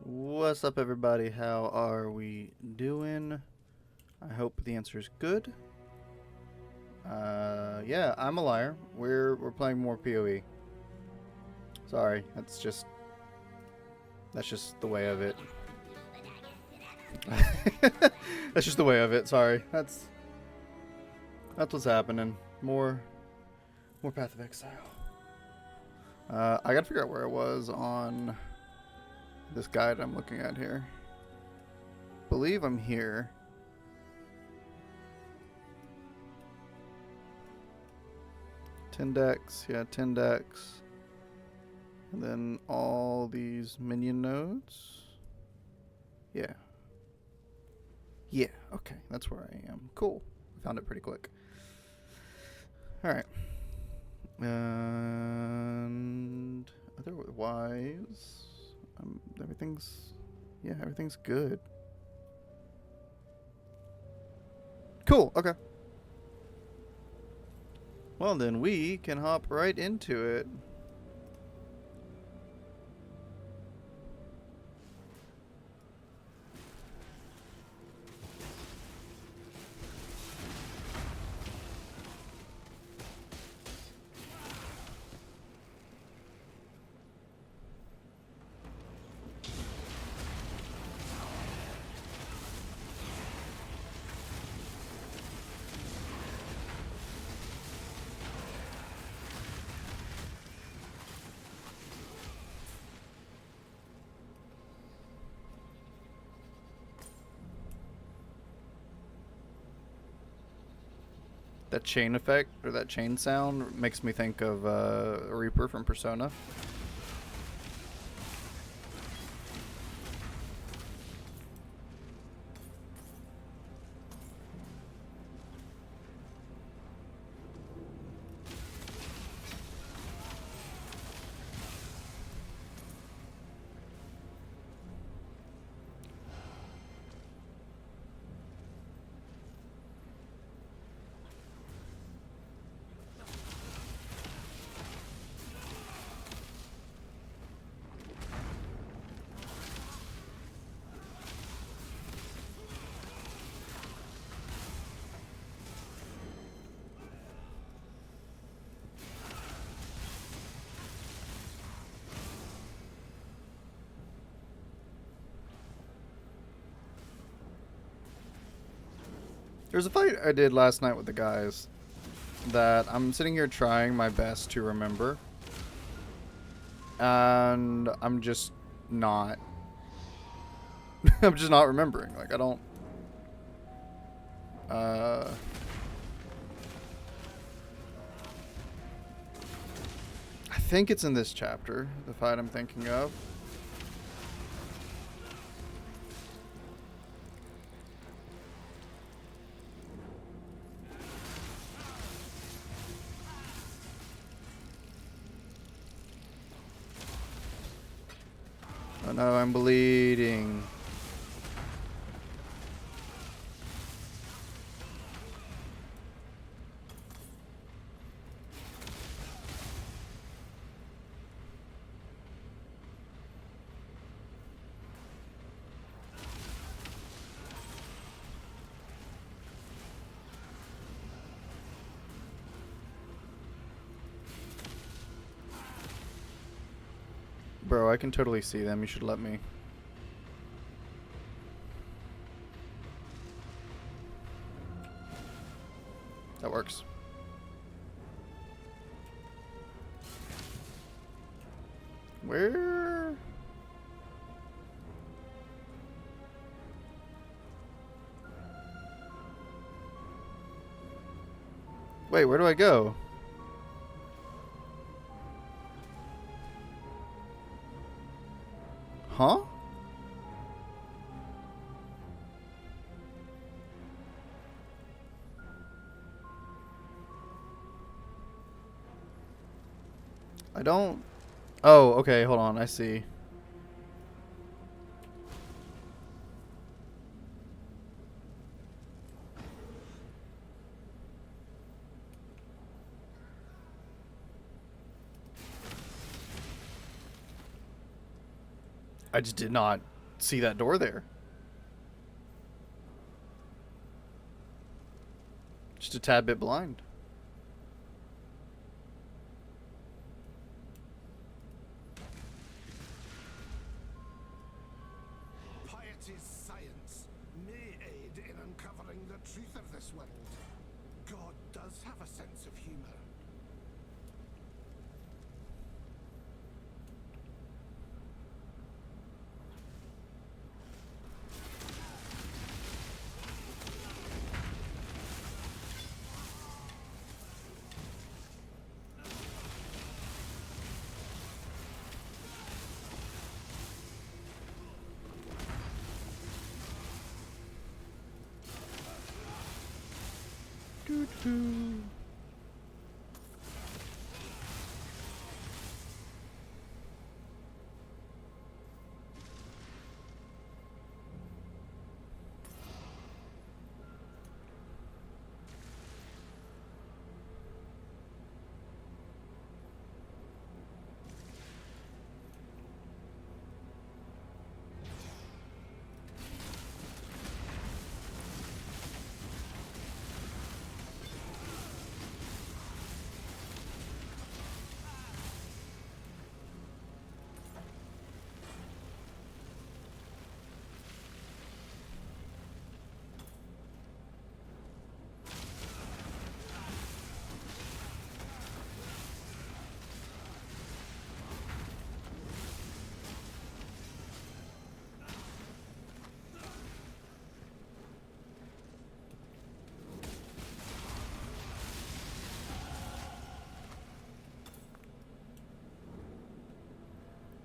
What's up, everybody? How are we doing? I hope the answer is good. Yeah, I'm a liar. We're playing more PoE. Sorry, that's just the way of it. That's just the way of it. Sorry, that's what's happening. More Path of Exile. I gotta figure out where I was on this guide I'm looking at here. Believe I'm here. Tindex, yeah, Tindex. And then all these minion nodes. Yeah. Yeah, okay, that's where I am. Cool. Found it pretty quick. Alright. And otherwise, everything's good. Cool, okay. Well, then we can hop right into it. That chain effect, or that chain sound, makes me think of Reaper from Persona. There's a fight I did last night with the guys that I'm sitting here trying my best to remember. And I'm just not. I'm just not remembering. Like, I don't. I think it's in this chapter, the fight I'm thinking of. Oh no, I'm bleeding. Bro, I can totally see them. You should let me. That works. Where? Wait, where do I go? Huh? I don't... Oh, okay, hold on, I see. I just did not see that door there. Just a tad bit blind. Piety's science may aid in uncovering the truth of this world. God does have a sense of humor. Doo-doo.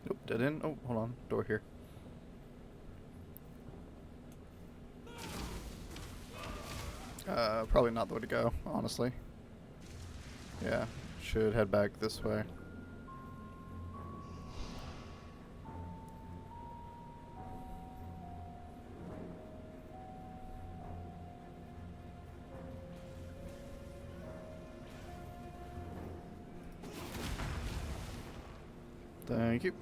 Nope, dead end. Oh, hold on. Door here. Probably not the way to go, honestly. Yeah, should head back this way. Thank you.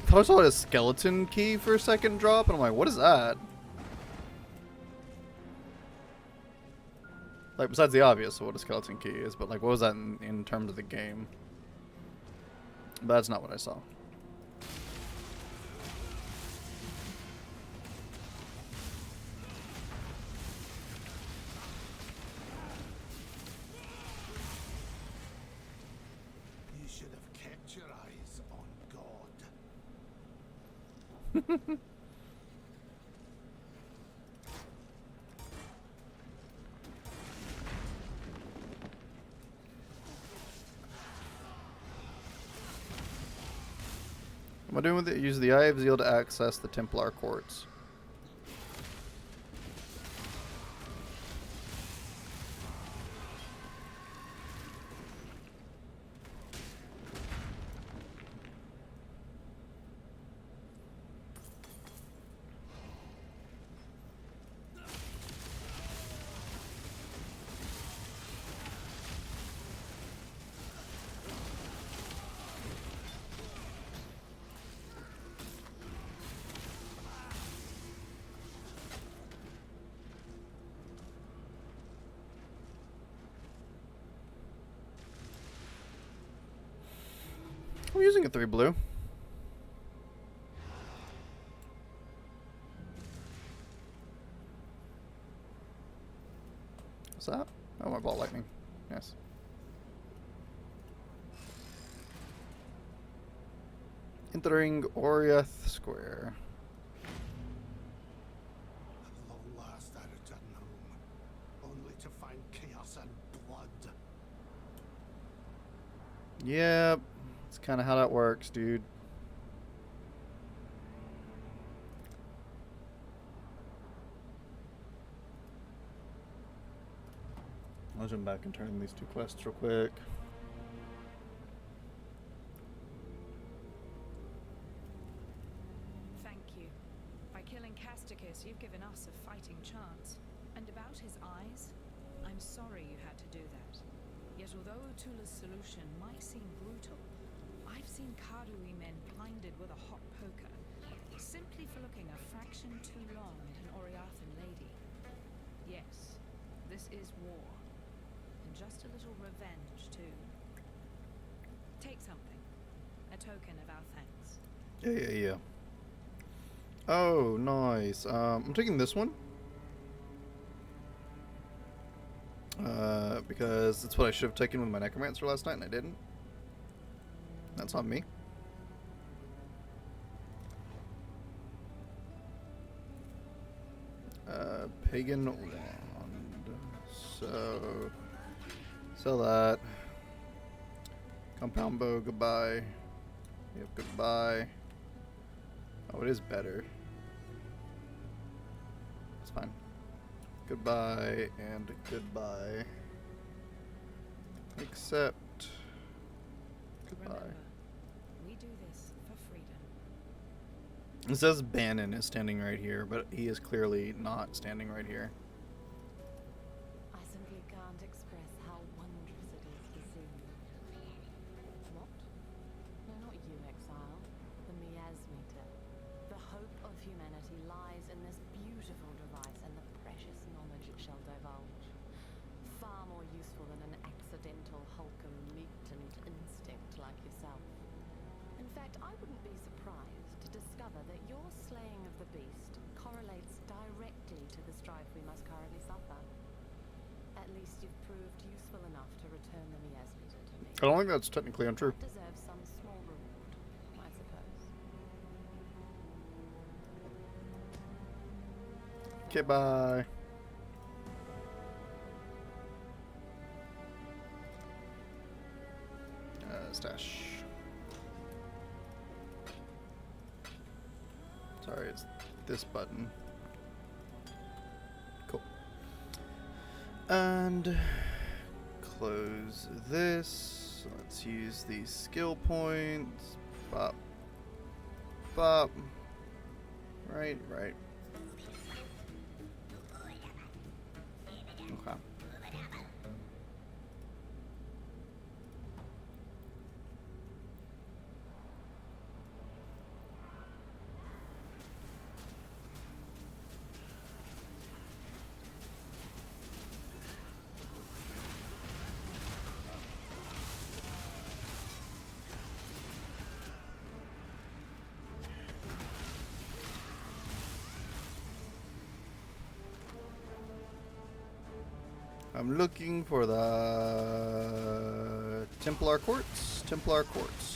I thought I saw a skeleton key for a second drop, and I'm like, what is that? Like, besides the obvious of what a skeleton key is, but like, what was that in terms of the game? But that's not what I saw. You should have kept your eyes on God. What am I doing with it? Use the Eye of Zeal to access the Templar Quartz. using a 3 blue. What's that? Oh, my ball lightning. Yes. Entering Oriath Square. At long last I return home, only to find chaos and blood. Yep. That's kind of how that works, dude. I'll jump back and turn these 2 quests real quick. Thank you. By killing Casticus, you've given us a fighting chance. And about his eyes, I'm sorry you had to do that. Yet although Utula's solution might seem brutal, I've seen Karui men blinded with a hot poker, simply for looking a fraction too long at an Oriathan lady. Yes, this is war. And just a little revenge, too. Take something. A token of our thanks. Yeah. Oh, nice. I'm taking this one. Because it's what I should have taken with my Necromancer last night, and I didn't. That's on me. Pagan Wand. So, sell that. Compound Bow, goodbye. Yep, goodbye. Oh, it is better. It's fine. Goodbye and goodbye. Except goodbye. Remember, we do this for freedom. It says Bannon is standing right here, but he is clearly not standing right here. I simply can't express how wondrous it is to see you. What? No, not you, exile. The miasmeter. The hope of humanity lies in this beautiful device and the precious knowledge it shall divulge. Far more useful than an accidental hulk of mutant instinct like yourself. In fact, I wouldn't be surprised to discover that your slaying of the beast correlates directly to the strife we must currently suffer. At least you've proved useful enough to return the miasmeter to me. I don't think that's technically untrue. That deserves some small reward, I suppose. Okay, bye. Stash. Sorry, it's this button. Cool. And close this. Let's use these skill points. Bop. Bop. Right. Okay. I'm looking for the Templar Quartz. Templar Quartz.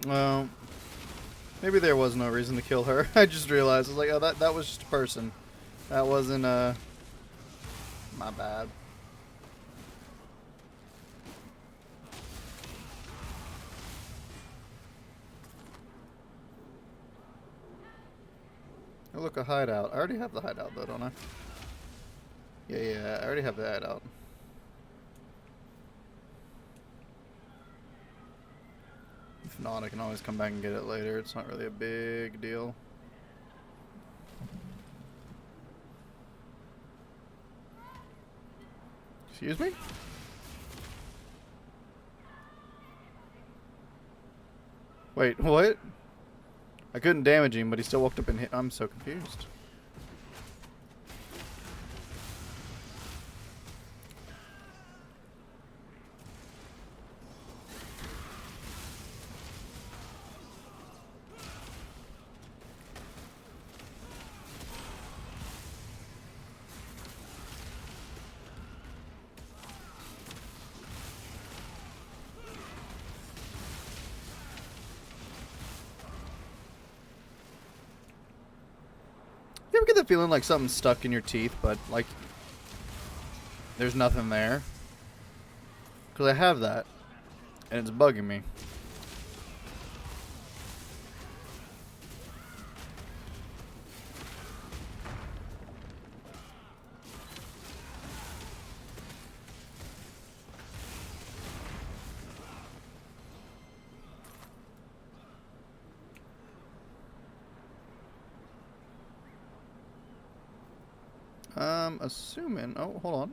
Well, maybe there was no reason to kill her. I just realized. I was like, oh, that was just a person. That wasn't, my bad. Oh, look, a hideout. I already have the hideout, though, don't I? Yeah, I already have the hideout. If not, I can always come back and get it later. It's not really a big deal. Excuse me? Wait, what? I couldn't damage him, but he still walked up and hit. I'm so confused. You ever get the feeling like something's stuck in your teeth, but like there's nothing there? Because I have that, and it's bugging me. Assuming. Oh, hold on.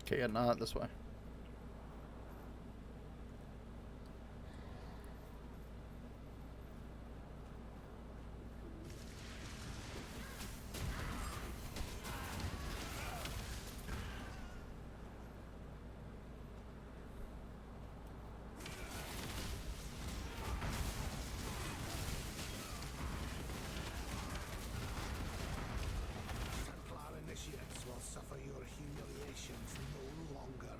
Okay, yeah, not this way. Templar initiates will suffer your humiliations no longer.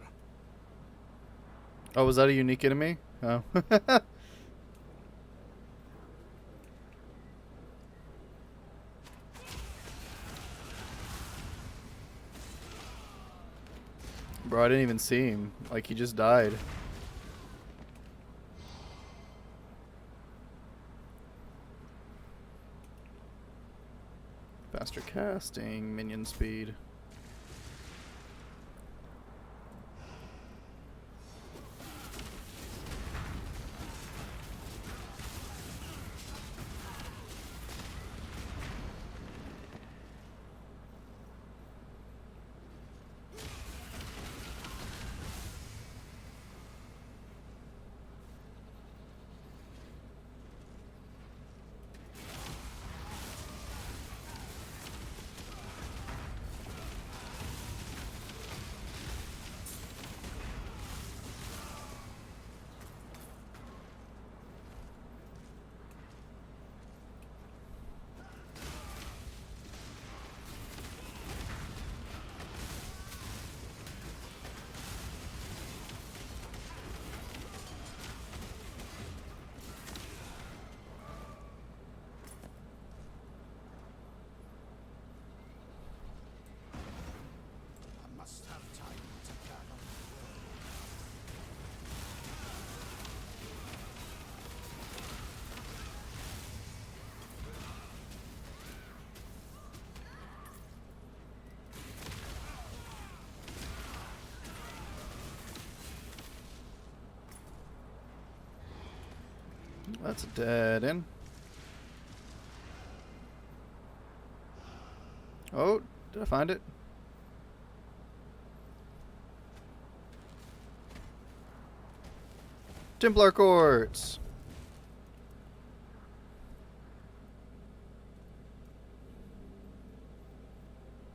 Oh, was that a unique enemy? Oh. Bro, I didn't even see him. Like, he just died. Faster casting, minion speed. I must have time to gather. That's a dead end. Oh, did I find it? Templar Quartz.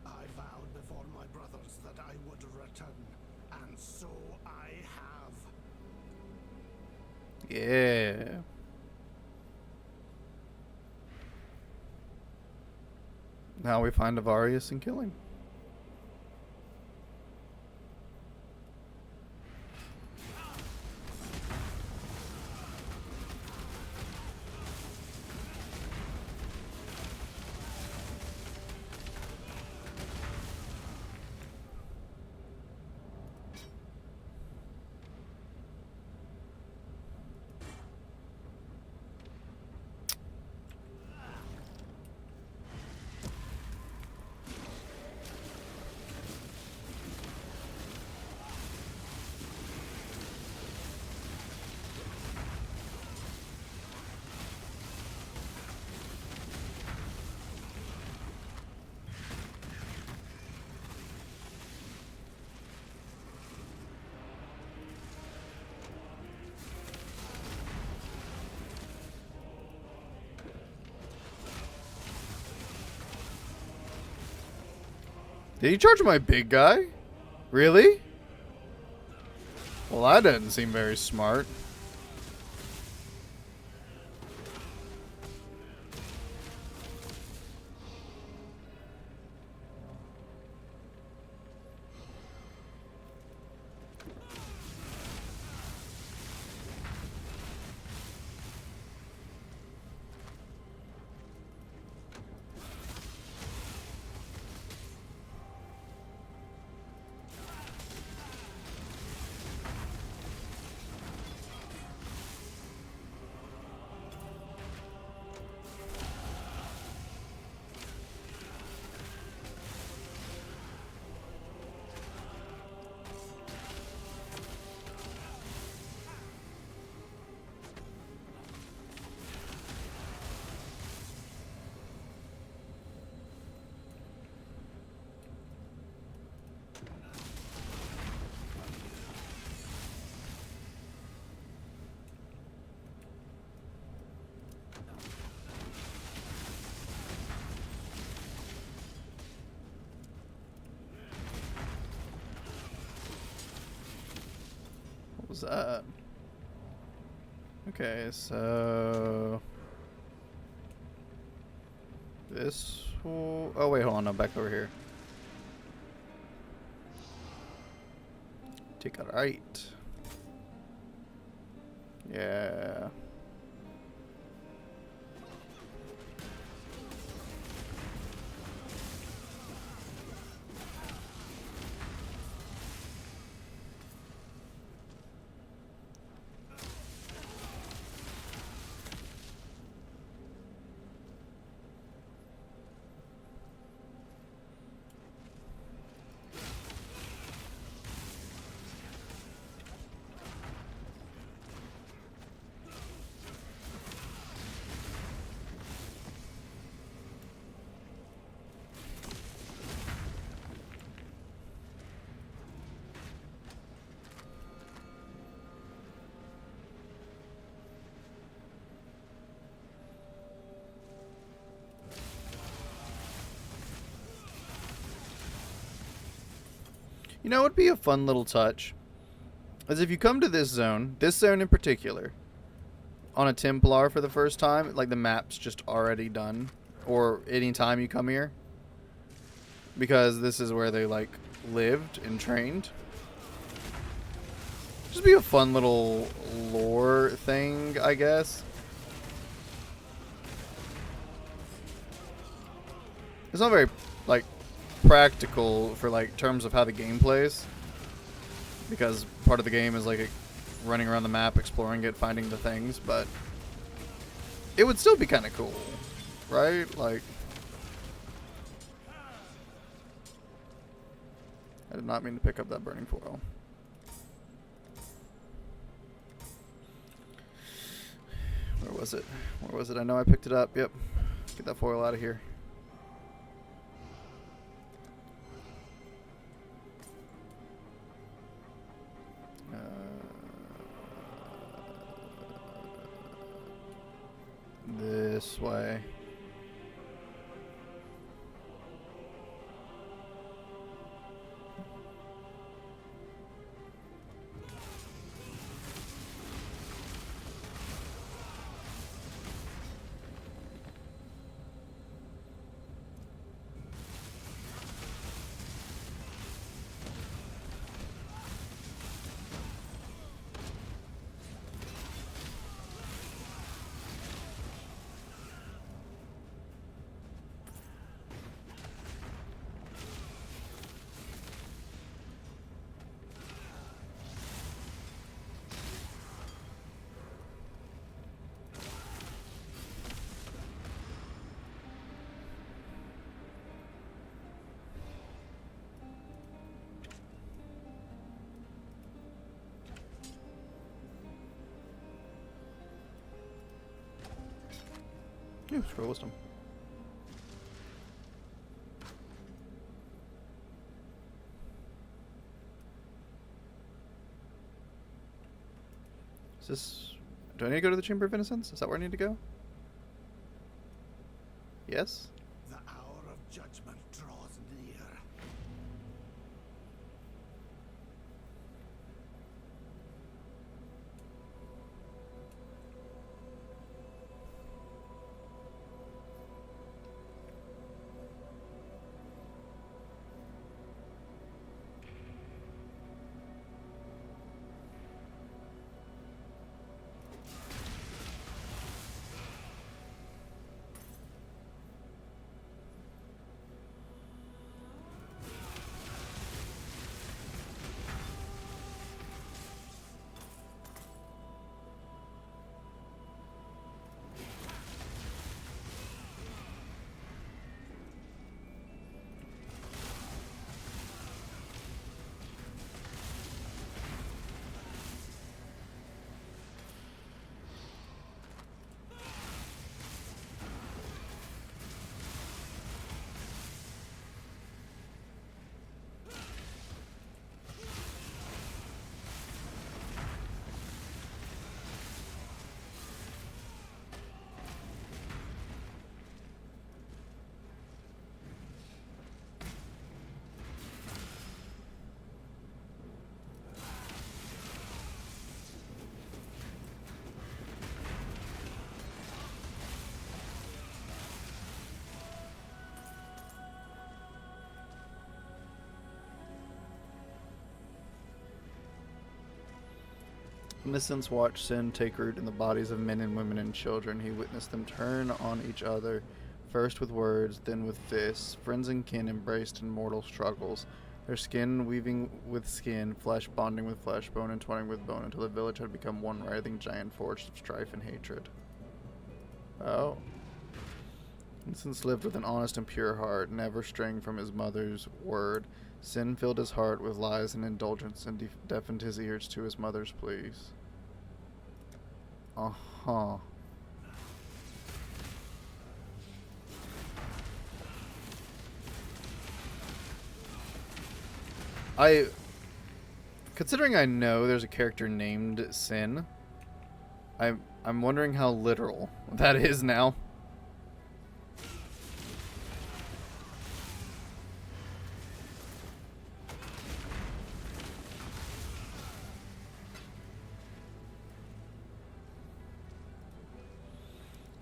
I vowed before my brothers that I would Yeah. Now we find Avarius and kill him. Did he charge my big guy? Really? Well, that doesn't seem very smart. What was that? Okay, so this will... Oh wait, hold on, I'm back over here. Take a right. Yeah. You know, it'd be a fun little touch. As if you come to this zone in particular, on a Templar for the first time, like the map's just already done. Or any time you come here. Because this is where they, like, lived and trained. Just be a fun little lore thing, I guess. It's not very, like, practical for, like, terms of how the game plays. Because part of the game is, like, running around the map, exploring it, finding the things. But it would still be kind of cool, right? Like... I did not mean to pick up that burning foil. Where was it? Where was it? I know I picked it up. Yep. Get that foil out of here. This way. Ooh, scroll wisdom. Is this... Do I need to go to the Chamber of Innocence? Is that where I need to go? Yes? The hour of judgment draws near. Innocents watched sin take root in the bodies of men and women and children. He witnessed them turn on each other, first with words, then with fists. Friends and kin embraced in mortal struggles, their skin weaving with skin, flesh bonding with flesh, bone entwining with bone, until the village had become one writhing giant forged of strife and hatred. Oh. Innocence lived with an honest and pure heart, never straying from his mother's word. Sin filled his heart with lies and indulgence, and deafened his ears to his mother's pleas. Uh-huh. Considering I know there's a character named Sin, I'm wondering how literal that is now.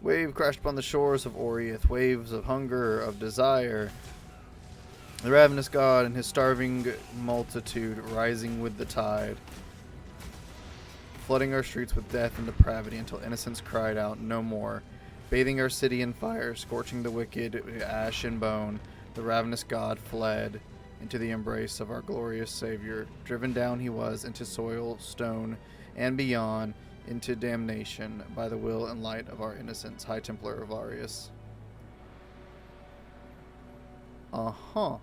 Wave crashed upon the shores of Oriath, waves of hunger, of desire. The ravenous god and his starving multitude rising with the tide, flooding our streets with death and depravity until innocence cried out no more, bathing our city in fire, scorching the wicked, ash and bone. The ravenous god fled into the embrace of our glorious Savior. Driven down he was into soil, stone, and beyond, into damnation by the will and light of our innocence, High Templar Avarius. Uh-huh.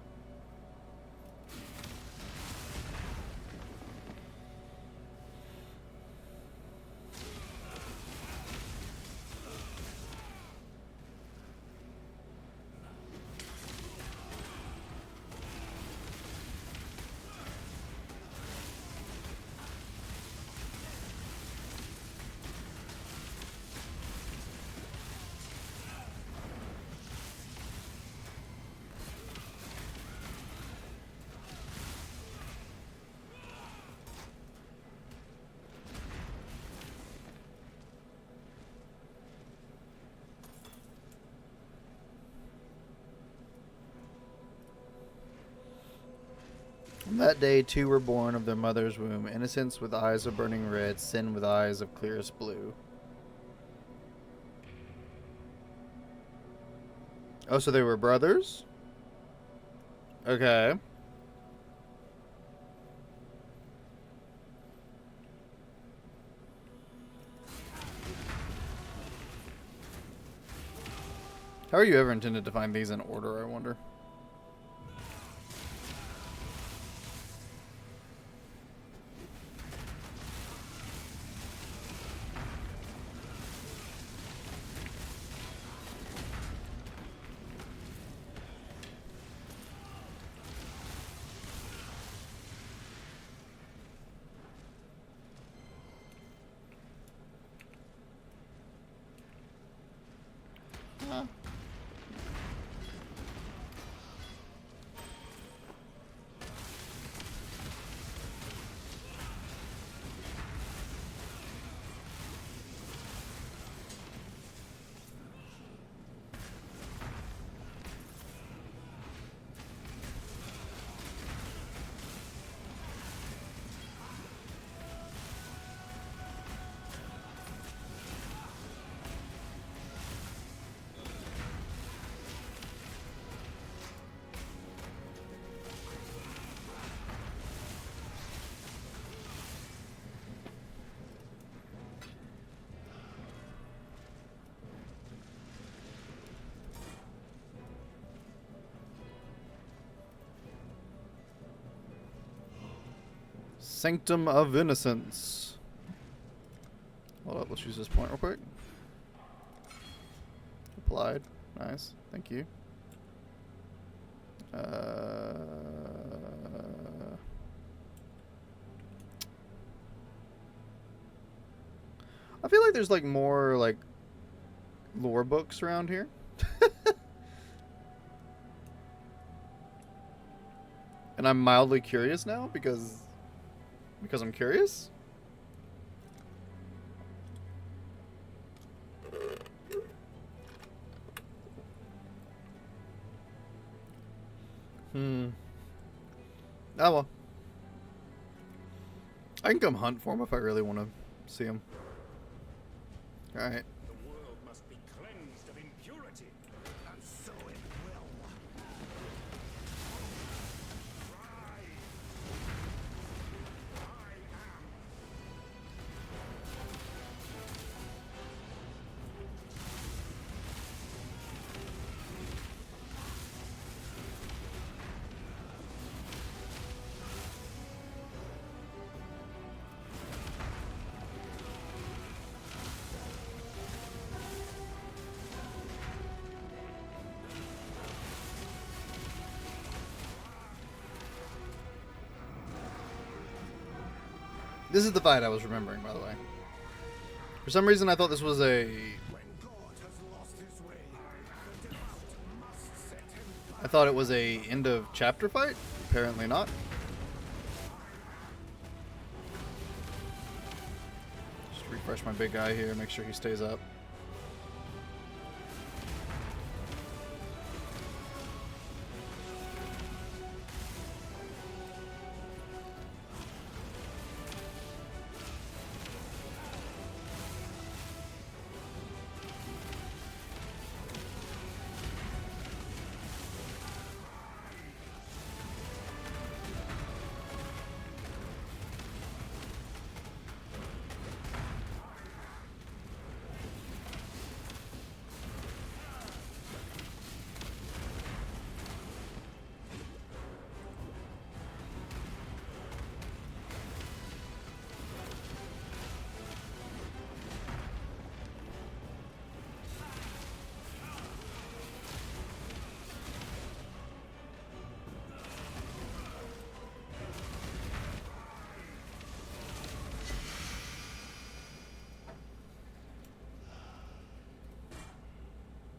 On that day, two were born of their mother's womb, innocence with eyes of burning red, sin with eyes of clearest blue. Oh, so they were brothers? Okay. How are you ever intended to find these in order, I wonder? Sanctum of Innocence. Hold up, let's use this point real quick. Applied. Nice. Thank you. I feel like there's like more like lore books around here. And I'm mildly curious now because I'm curious. Oh well. I can come hunt for him if I really want to see him. Alright. The world must be cleansed of impurity, and so it will. Rise. I am. This is the fight I was remembering, by the way. For some reason, I thought this was a... When God has lost his way, the devout must set him back. I thought it was a end of chapter fight. Apparently not. Just refresh my big guy here, make sure he stays up.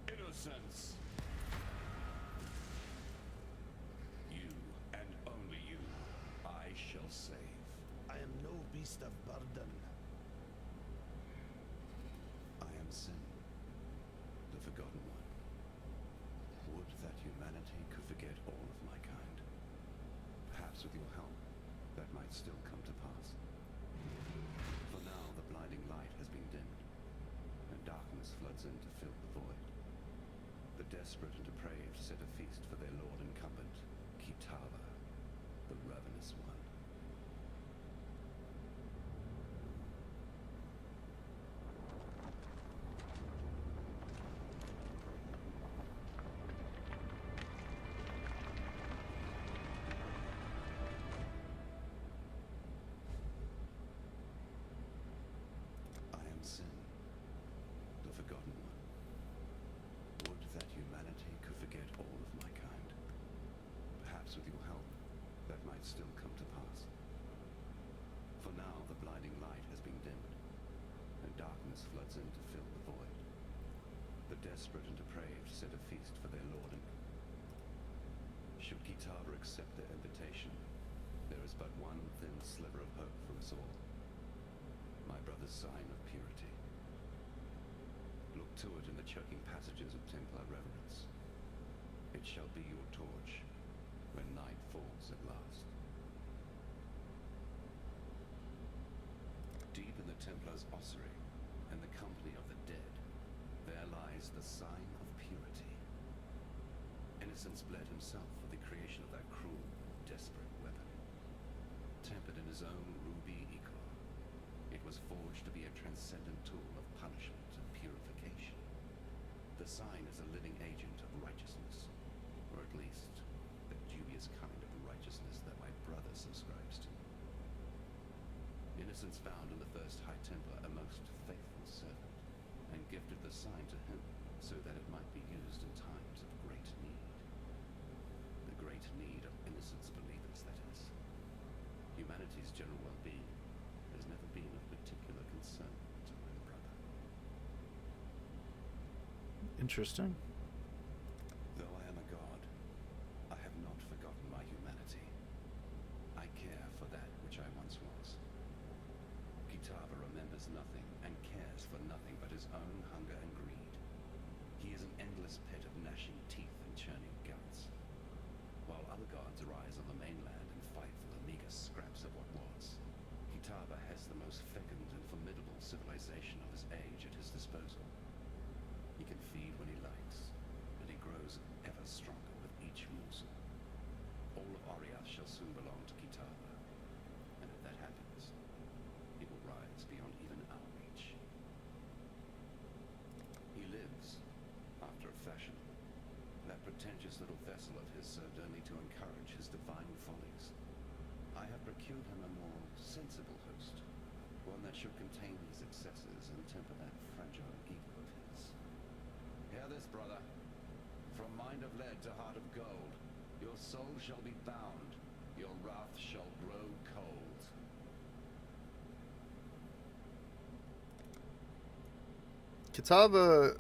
Innocence. You, and only you, I shall save. I am no beast of burden. I am Sin, the Forgotten One. Would that humanity could forget all of my kind. Perhaps with your help, that might still come to pass. For now, the blinding light has been dimmed, and darkness floods in to fill the void. The desperate and depraved set a feast for their lord incumbent, Kitava, the ravenous one. I am Sin, the Forgotten One. Would that humanity could forget all of my kind. Perhaps with your help, that might still come to pass. For now, the blinding light has been dimmed, and darkness floods in to fill the void. The desperate and depraved set a feast for their lord and... Should Kitava accept their invitation, there is but one thin sliver of hope for us all. My brother's sign of purity. Look to it in the choking passages of Templar reverence. It shall be your torch when night falls at last. Deep in the Templar's ossuary, in the company of the dead, there lies the sign of purity. Innocence bled himself for the creation of that cruel, desperate weapon. Tempered in his own ruby ichor, it was forged to be a transcendent tool of punishment and purification. The sign is a living agent of righteousness, or at least the dubious kind of righteousness that my brother subscribes to. Innocence found in the first High Templar a most faithful servant, and gifted the sign to him so that it might be used in times of great need. The great need of Innocence believers, that is. Humanity's general well-being has never been of particular concern to my brother. Interesting. Though I am a god, I have not forgotten my humanity. I care for that which I once was. Kitava remembers nothing and cares for nothing but his own hunger and greed. He is an endless pit of gnashing teeth and churning guts. While other gods rise on the mainland and fight for the meager scraps of what was, Kitava has the most fecund and formidable civilization of his age at his disposal. He can feed when he likes, and he grows ever stronger with each morsel. All of Oriath shall soon belong to Kitava, and if that happens, he will rise beyond even our reach. He lives, after a fashion. That pretentious little vessel of his served only to encourage his divine follies. I have procured him a more sensible host, one that should contain his excesses and temper that fragile ego of his. Hear this, brother. From mind of lead to heart of gold, your soul shall be bound, your wrath shall grow cold. Kitava.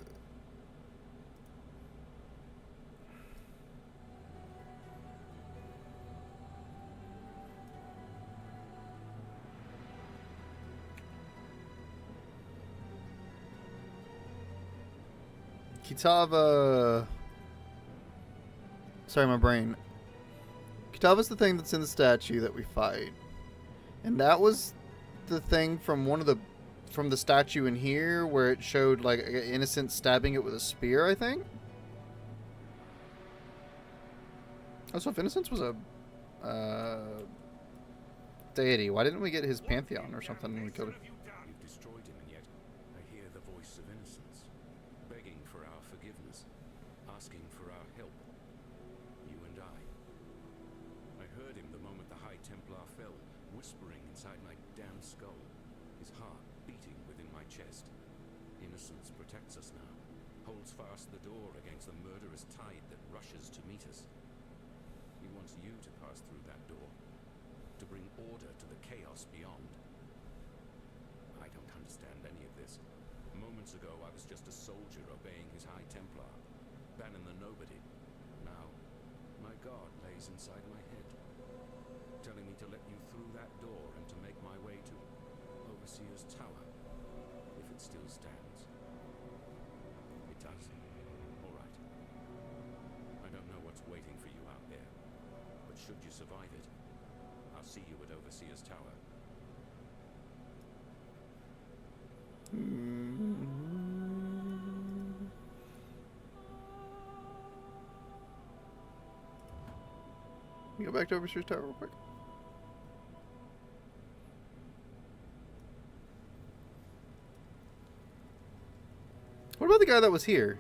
Kitava. Sorry, my brain. Kitava's the thing that's in the statue that we fight. And that was the thing from from the statue in here where it showed like an innocent stabbing it with a spear, I think. Also, if Innocence was a deity, why didn't we get his pantheon or something when we killed him? You've destroyed him, and yet I hear the voice of Innocence, begging for our forgiveness, asking for our help. You and I heard him the moment the High Templar fell, whispering inside my damn skull, his heart beating within my chest. Innocence protects us now, holds fast the door against the murderous tide that rushes to meet us. He wants you to pass through that door, to bring order to the chaos beyond. I don't understand any of this. Moments ago, I was just a soldier obeying his High Templar, banning the nobody. Now, my God lays inside my head, telling me to let you through that door and to make my way to Overseer's Tower, if it still stands. It does. All right. I don't know what's waiting for you out there, but should you survive it, I'll see you at Overseer's Tower. You go back to Overseer's Tower real quick. What about the guy that was here?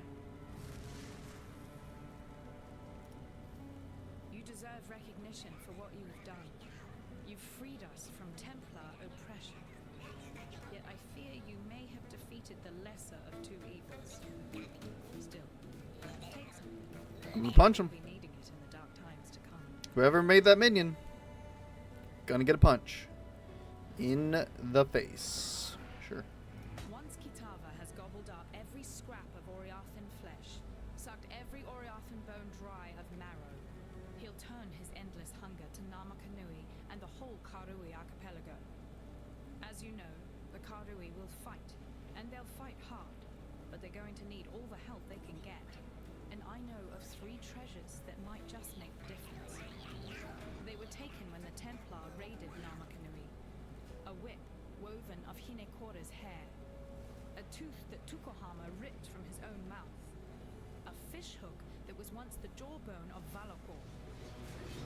You deserve recognition for what you have done. You've freed us from Templar oppression. Yet I fear you may have defeated the lesser of two evils. Still, take something. I'm gonna punch him. We'll be needing it in the dark times to come. Whoever made that minion, gonna get a punch in the face. Sure. Once Kitava has gobbled up every scrap of Oriathan flesh, sucked every Oriathan bone dry of marrow, he'll turn his endless hunger to Namakanui and the whole Karui archipelago. As you know, the Karui will fight, and they'll fight hard, but they're going to need all the help they can get. And I know of 3 treasures that might just make the difference. They were taken when the Templar raided Namakanui. A whip woven of Hinekora's hair. A tooth that Tukohama ripped from his own mouth. A fish hook that was once the jawbone of Valakor.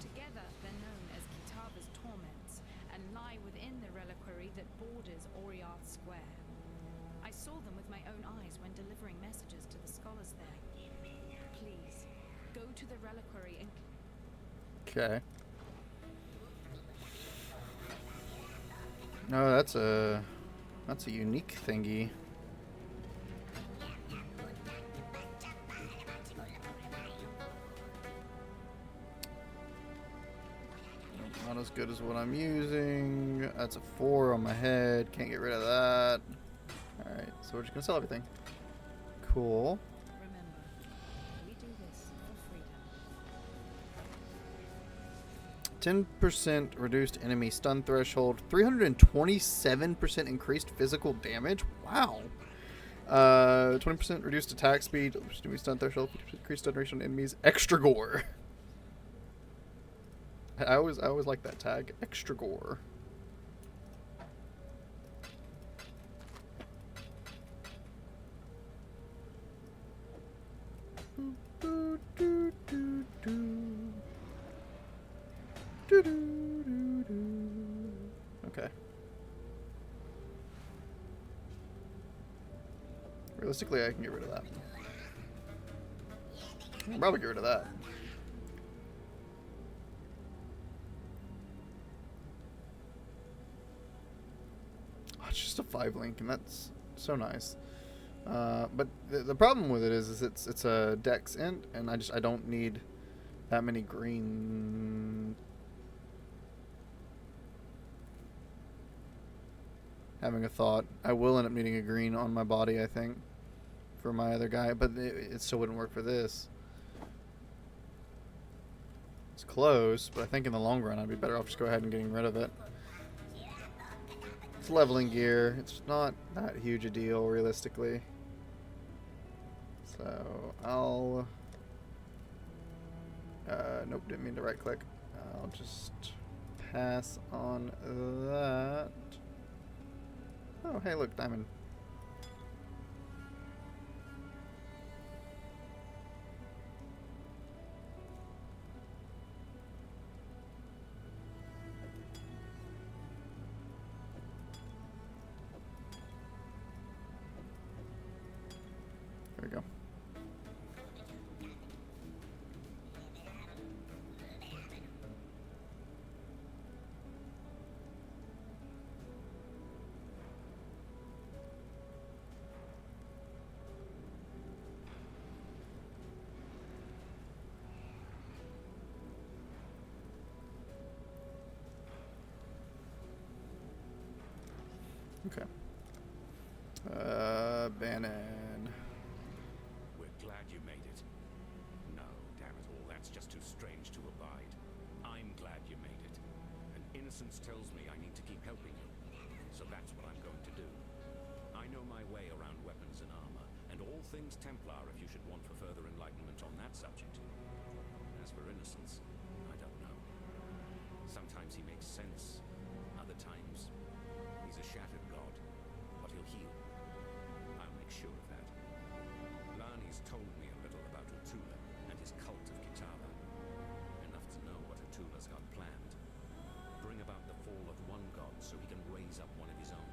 Together, they're known as Kitava's torments, and lie within the reliquary that borders Oriath Square. I saw them with my own eyes when delivering messages to the scholars there. Please, go to the reliquary and... Okay. No, that's a unique thingy. Not as good as what I'm using. That's a 4 on my head. Can't get rid of that. Alright, so we're just gonna sell everything. Cool. Remember, we do this for freedom. 10% reduced enemy stun threshold. 327% increased physical damage. Wow. 20% reduced attack speed. Enemy stun threshold. 50% increased stun ratio on enemies. Extra gore. I always like that tag. Extra gore. Okay. Realistically, I can get rid of that. I'll probably get rid of that. Oh, it's just a 5 link, and that's so nice. But the problem with it is it's a dex int, and I don't need that many green. Having a thought, I will end up needing a green on my body, I think, for my other guy, but it still wouldn't work for this. It's close, but I think in the long run I'd be better off just go ahead and getting rid of it. It's leveling gear. It's not that huge a deal, realistically. So I'll nope, didn't mean to right click. I'll just pass on that. Oh, hey, look, diamond. There we go. Okay. Bannon. We're glad you made it. No, damn it all, that's just too strange to abide. I'm glad you made it. And innocence tells me I need to keep helping you. So that's what I'm going to do. I know my way around weapons and armor, and all things Templar if you should want for further enlightenment on that subject. As for innocence, I don't know. Sometimes he makes sense, other times he's a shattered god, but he'll heal. I'll make sure of that. Lani's told me a little about Utula and his cult of Kitava. Enough to know what Utula's got planned. Bring about the fall of one god so he can raise up one of his own.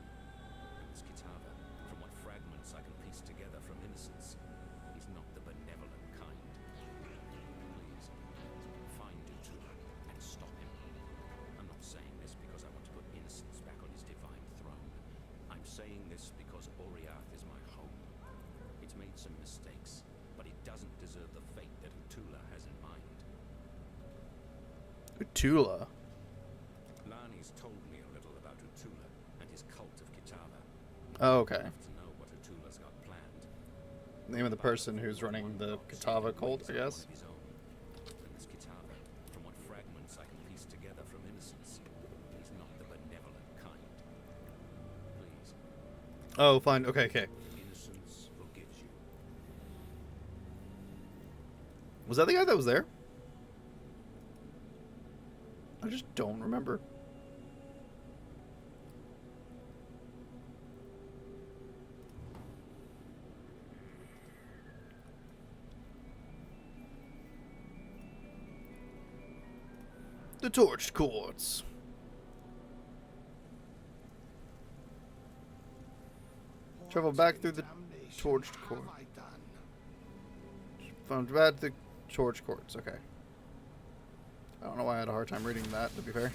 And this Kitava, from what fragments I can piece together from innocence, he's not the benevolent kind. Please, find Utula and stop him. I'm not saying this because I want to put innocence back on his divine throne. I'm saying this because Oriath is my home. It's made some mistakes, but it doesn't deserve the fate that Utula has in mind. Utula. Lani's told me a little about Utula and his cult of Kitava. Oh, okay. Enough to know what Utula's got planned. Name of the person who's running the Kitava cult, I guess. And this Kitava, from what fragments I can piece together from innocence, he's not the benevolent kind. Please, Oh, fine. Okay, okay. innocence forgives you. Was that the guy that was there? I just don't remember. The torched courts. Travel back through the torched court. Found back the torched courts. Okay. I don't know why I had a hard time reading that, to be fair.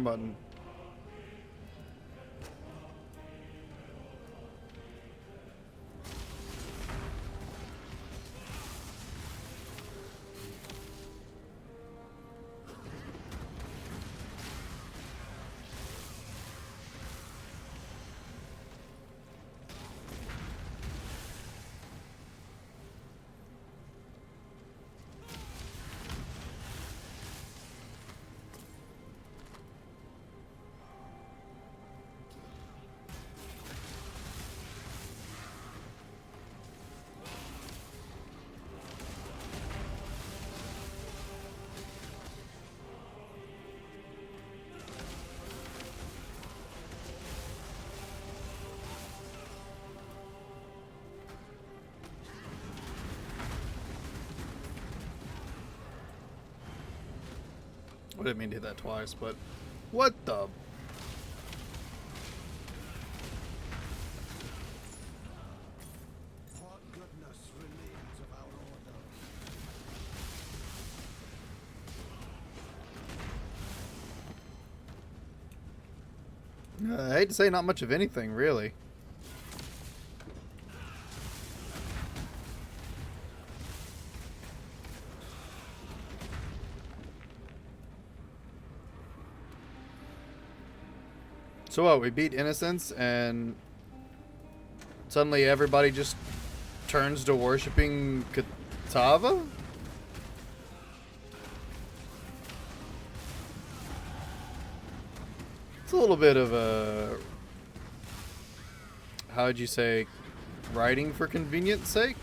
Wrong button. I didn't mean to hit that twice, but what the? What goodness remains of our order? I hate to say not much of anything, really. So what, we beat Innocence and suddenly everybody just turns to worshipping Katava? It's a little bit of a, how would you say, writing for convenience sake?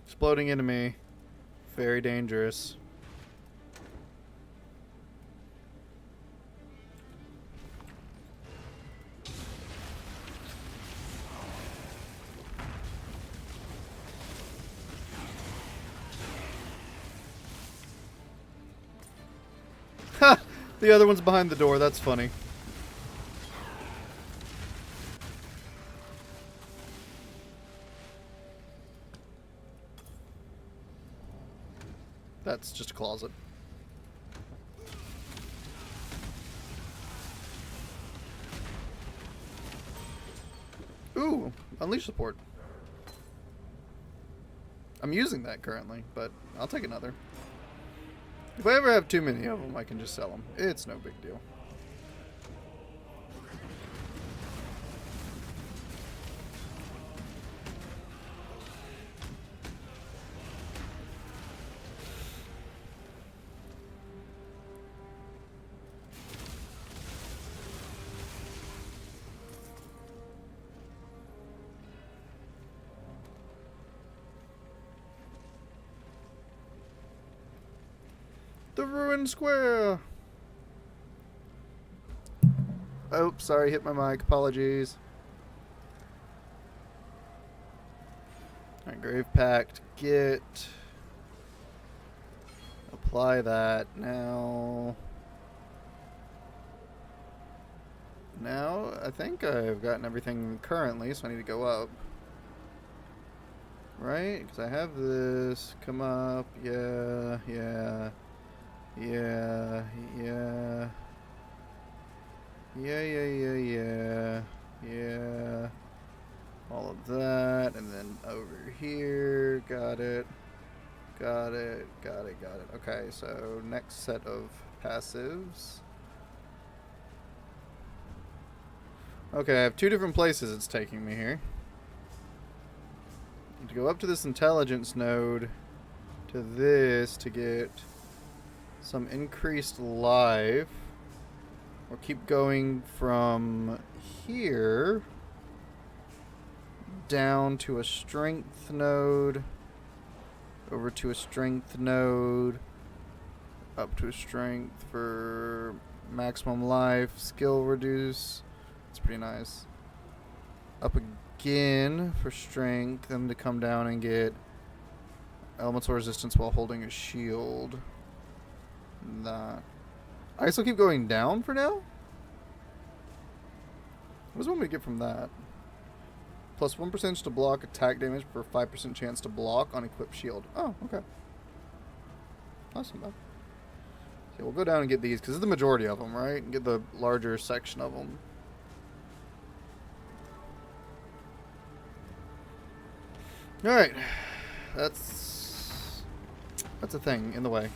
Exploding into me. Very dangerous. Ha! The other one's behind the door. That's funny. That's just a closet. Ooh, unleash support. I'm using that currently, but I'll take another. If I ever have too many of them, I can just sell them. It's no big deal. The ruined square. Oh, sorry, hit my mic. Apologies. Alright, Grave Pact. Get. Apply that now. Now, I think I've gotten everything currently, so I need to go up. Right? Because I have this. Come up. Yeah, yeah. Yeah, yeah. Yeah. All of that. And then over here. Got it. Got it. Okay, so next set of passives. Okay, I have two different places it's taking me here. I need to go up to this intelligence node to this to get some increased life, or keep going from here down to a strength node, over to a strength node, up to strength for maximum life. Skill reduce. It's pretty nice. Up again for strength. Them to come down and get elemental resistance while holding a shield. That. I still keep going down for now? What does one we get from that? Plus 1% to block attack damage for 5% chance to block on equipped shield. Oh, okay. That's not bad. Okay, we'll go down and get these, because it's the majority of them, right? Get the larger section of them. Alright. That's a thing in the way.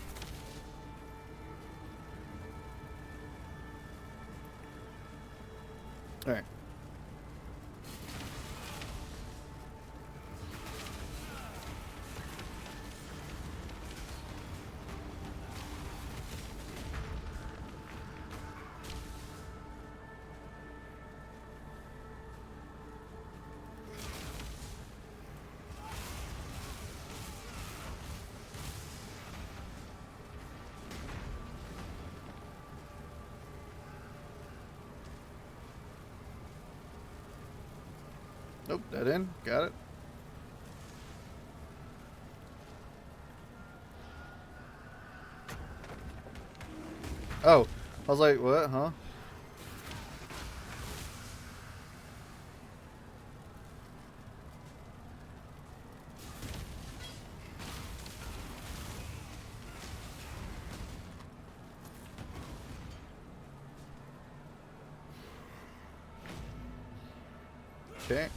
Alright. Nope, dead end. Got it. Oh, I was like, what, huh? Okay.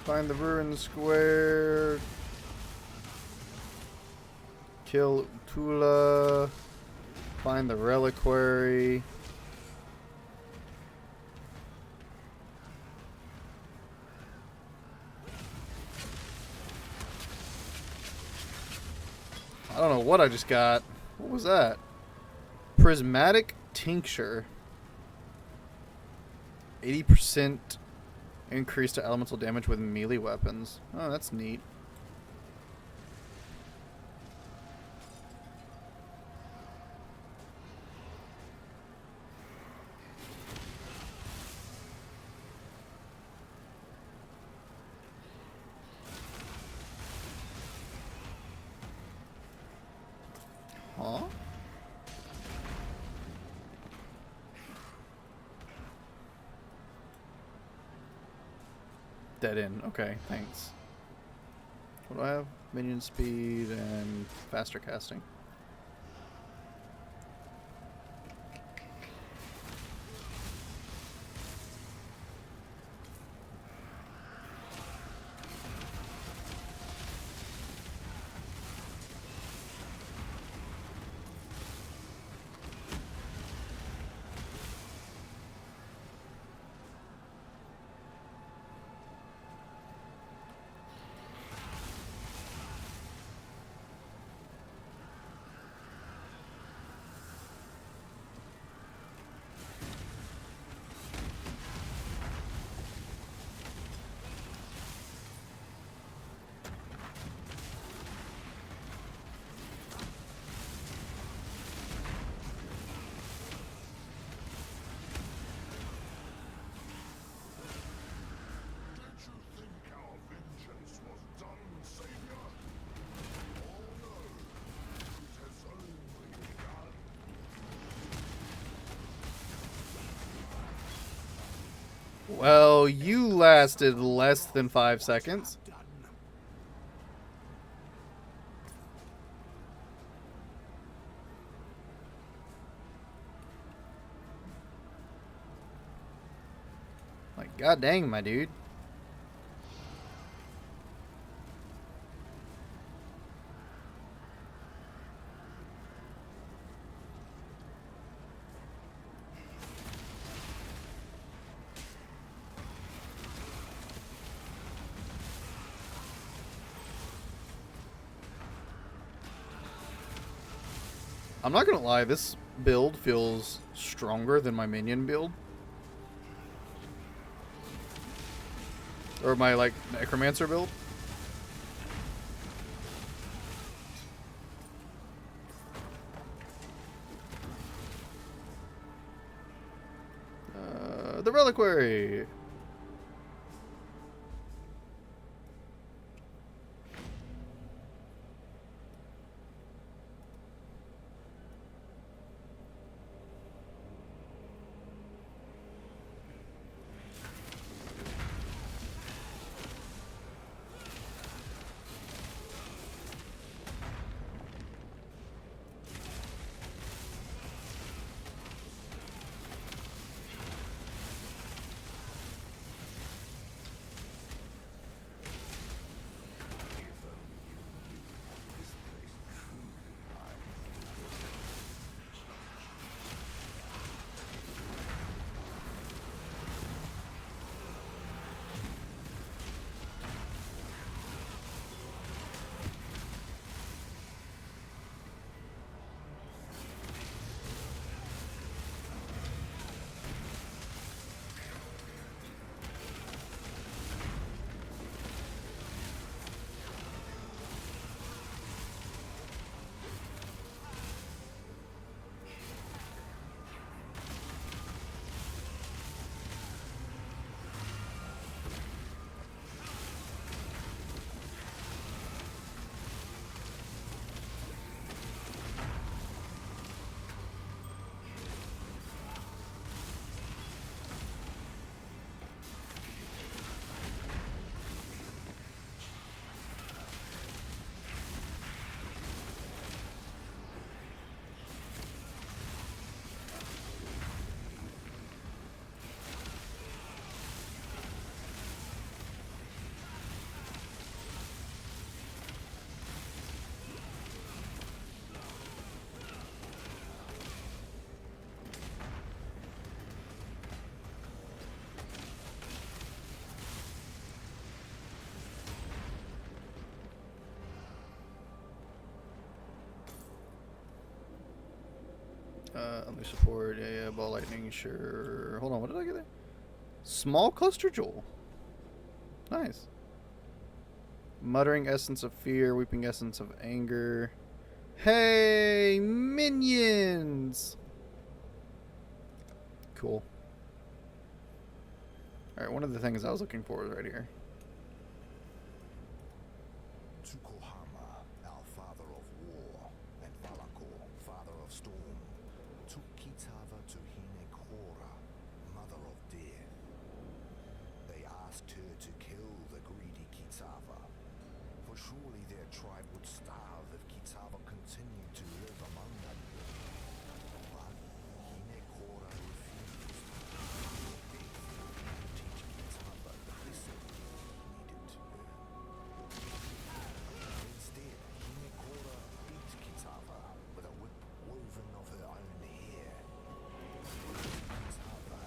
Find the ruined square. Kill Tula. Find the reliquary. I don't know what I just got. What was that? Prismatic tincture. 80% increase to elemental damage with melee weapons. Oh, that's neat. Huh? Dead end. Okay, thanks. What do I have? Minion speed and faster casting. Well, you lasted less than 5 seconds. Like, god dang, my dude. I'm not gonna lie, this build feels stronger than my minion build. Or my, like, necromancer build. The reliquary. Let me support. Yeah, ball lightning, sure. Hold on, what did I get there? Small cluster jewel. Nice. Muttering essence of fear, weeping essence of anger. Hey, minions! Cool. Alright, one of the things I was looking for is right here. To Kohama, our father of war, and Valakor, father of storm. To Kitava to Hinekora, mother of death. They asked her to kill the greedy Kitava, for surely their tribe would starve if Kitava continued to live among them. But Hinekora refused. Teach Kitava the lesson he needed to learn. Instead, Hinekora beat Kitava with a whip woven of her own hair. Kitava,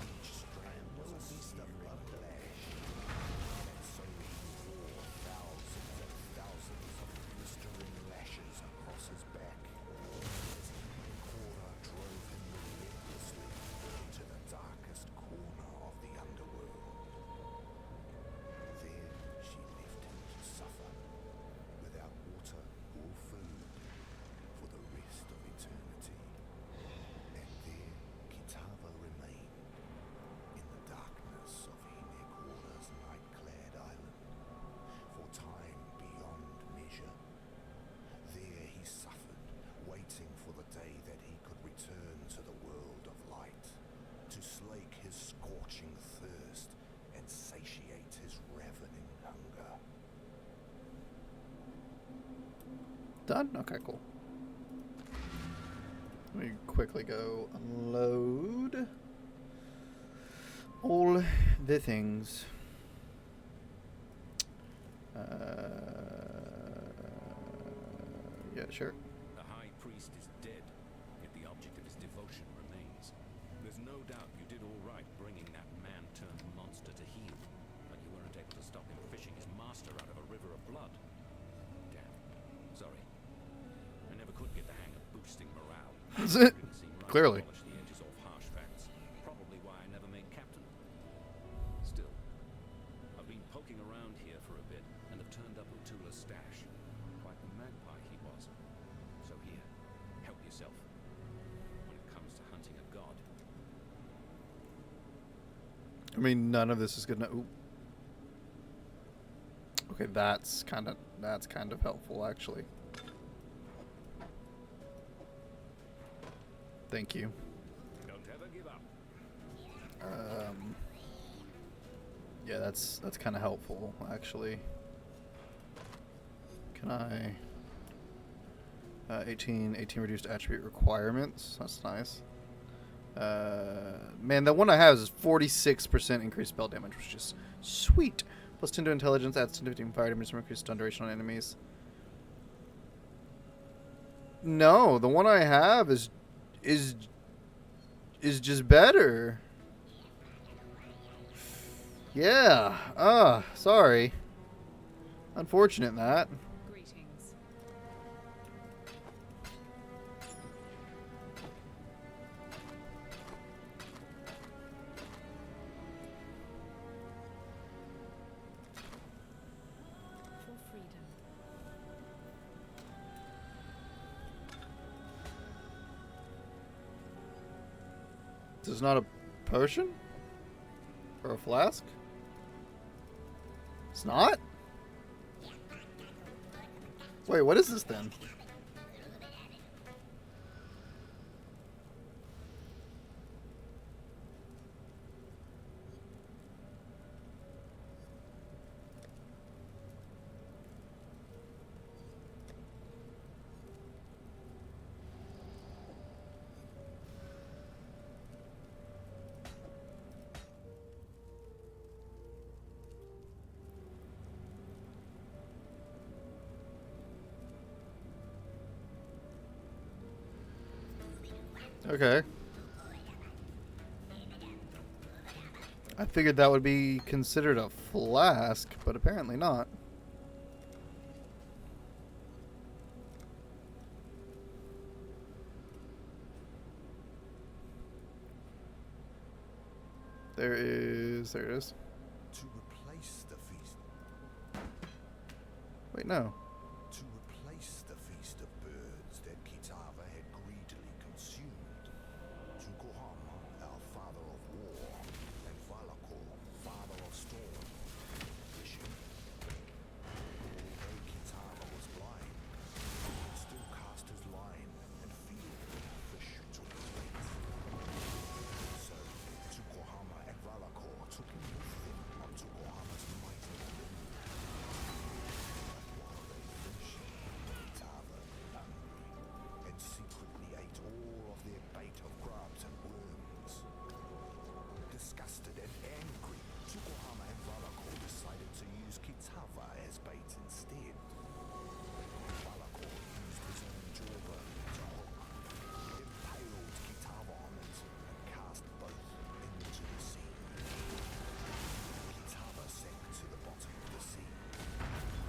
each strand was a searing lash, and so he wore thousands and thousands of blistering lashes across his back, as Hinekora drove him relentlessly into the darkest corner of the underworld. There she left him to suffer, without water or food, for the rest of eternity. And there Kitava remained, in the darkness of Hinekora's night-clad island, for time beyond measure. There he suffered, waiting for the day that he could return to the world of light, to slake his scorching thirst and satiate his ravening hunger. Done? Okay, cool. Let me quickly go unload all the things. Yeah, sure. The High Priest is dead, yet the object of his devotion remains. There's no doubt you did all right bringing that man-turned-monster to heel, but you weren't able to stop him fishing his master out of a river of blood. Damn. Sorry. I never could get the hang of boosting morale. can seem right to Clearly. polish the edges off harsh facts. Probably why I never made captain. Still, I've been poking around here for a bit and have turned up O'Toola's stash. Quite the magpie he was. So here, help yourself. When it comes to hunting a god. I mean, none of this is gonna. Ooh. Okay, that's kind of helpful, actually. Thank you. Don't ever give up. Yeah, that's kind of helpful, actually. Can I? 18 reduced attribute requirements. That's nice. Man, the one I have is 46% increased spell damage, which is sweet. Plus 10 to intelligence, adds 10 to 15 fire damage, and increased stun duration on enemies. No, the one I have is just better. Yeah. Sorry. Unfortunate that. Greetings. For freedom. This is not a potion? Or a flask? It's not? Wait, what is this then? Okay. I figured that would be considered a flask, but apparently not. There it is. To replace the feast. Wait, no. To replace the feast of birds that Kitava had greedily consumed. To Kohama, our father of war, and Valakor, father of storm, wishing. Although Kitava was blind, he could still cast his line and feel the fish to his bait. So, Tukohama and Valakor took him with them on Tukohama's mighty limb. But while they fished, Kitava, hungry, and secretly ate all of their bait of grubs and worms. Disgusted and angry, Tukohama and Valakor decided to use Kitava as bait instead. Valakor used his own jawbone to hook, impaled Kitava on it, and cast both into the sea. Kitava sank to the bottom of the sea,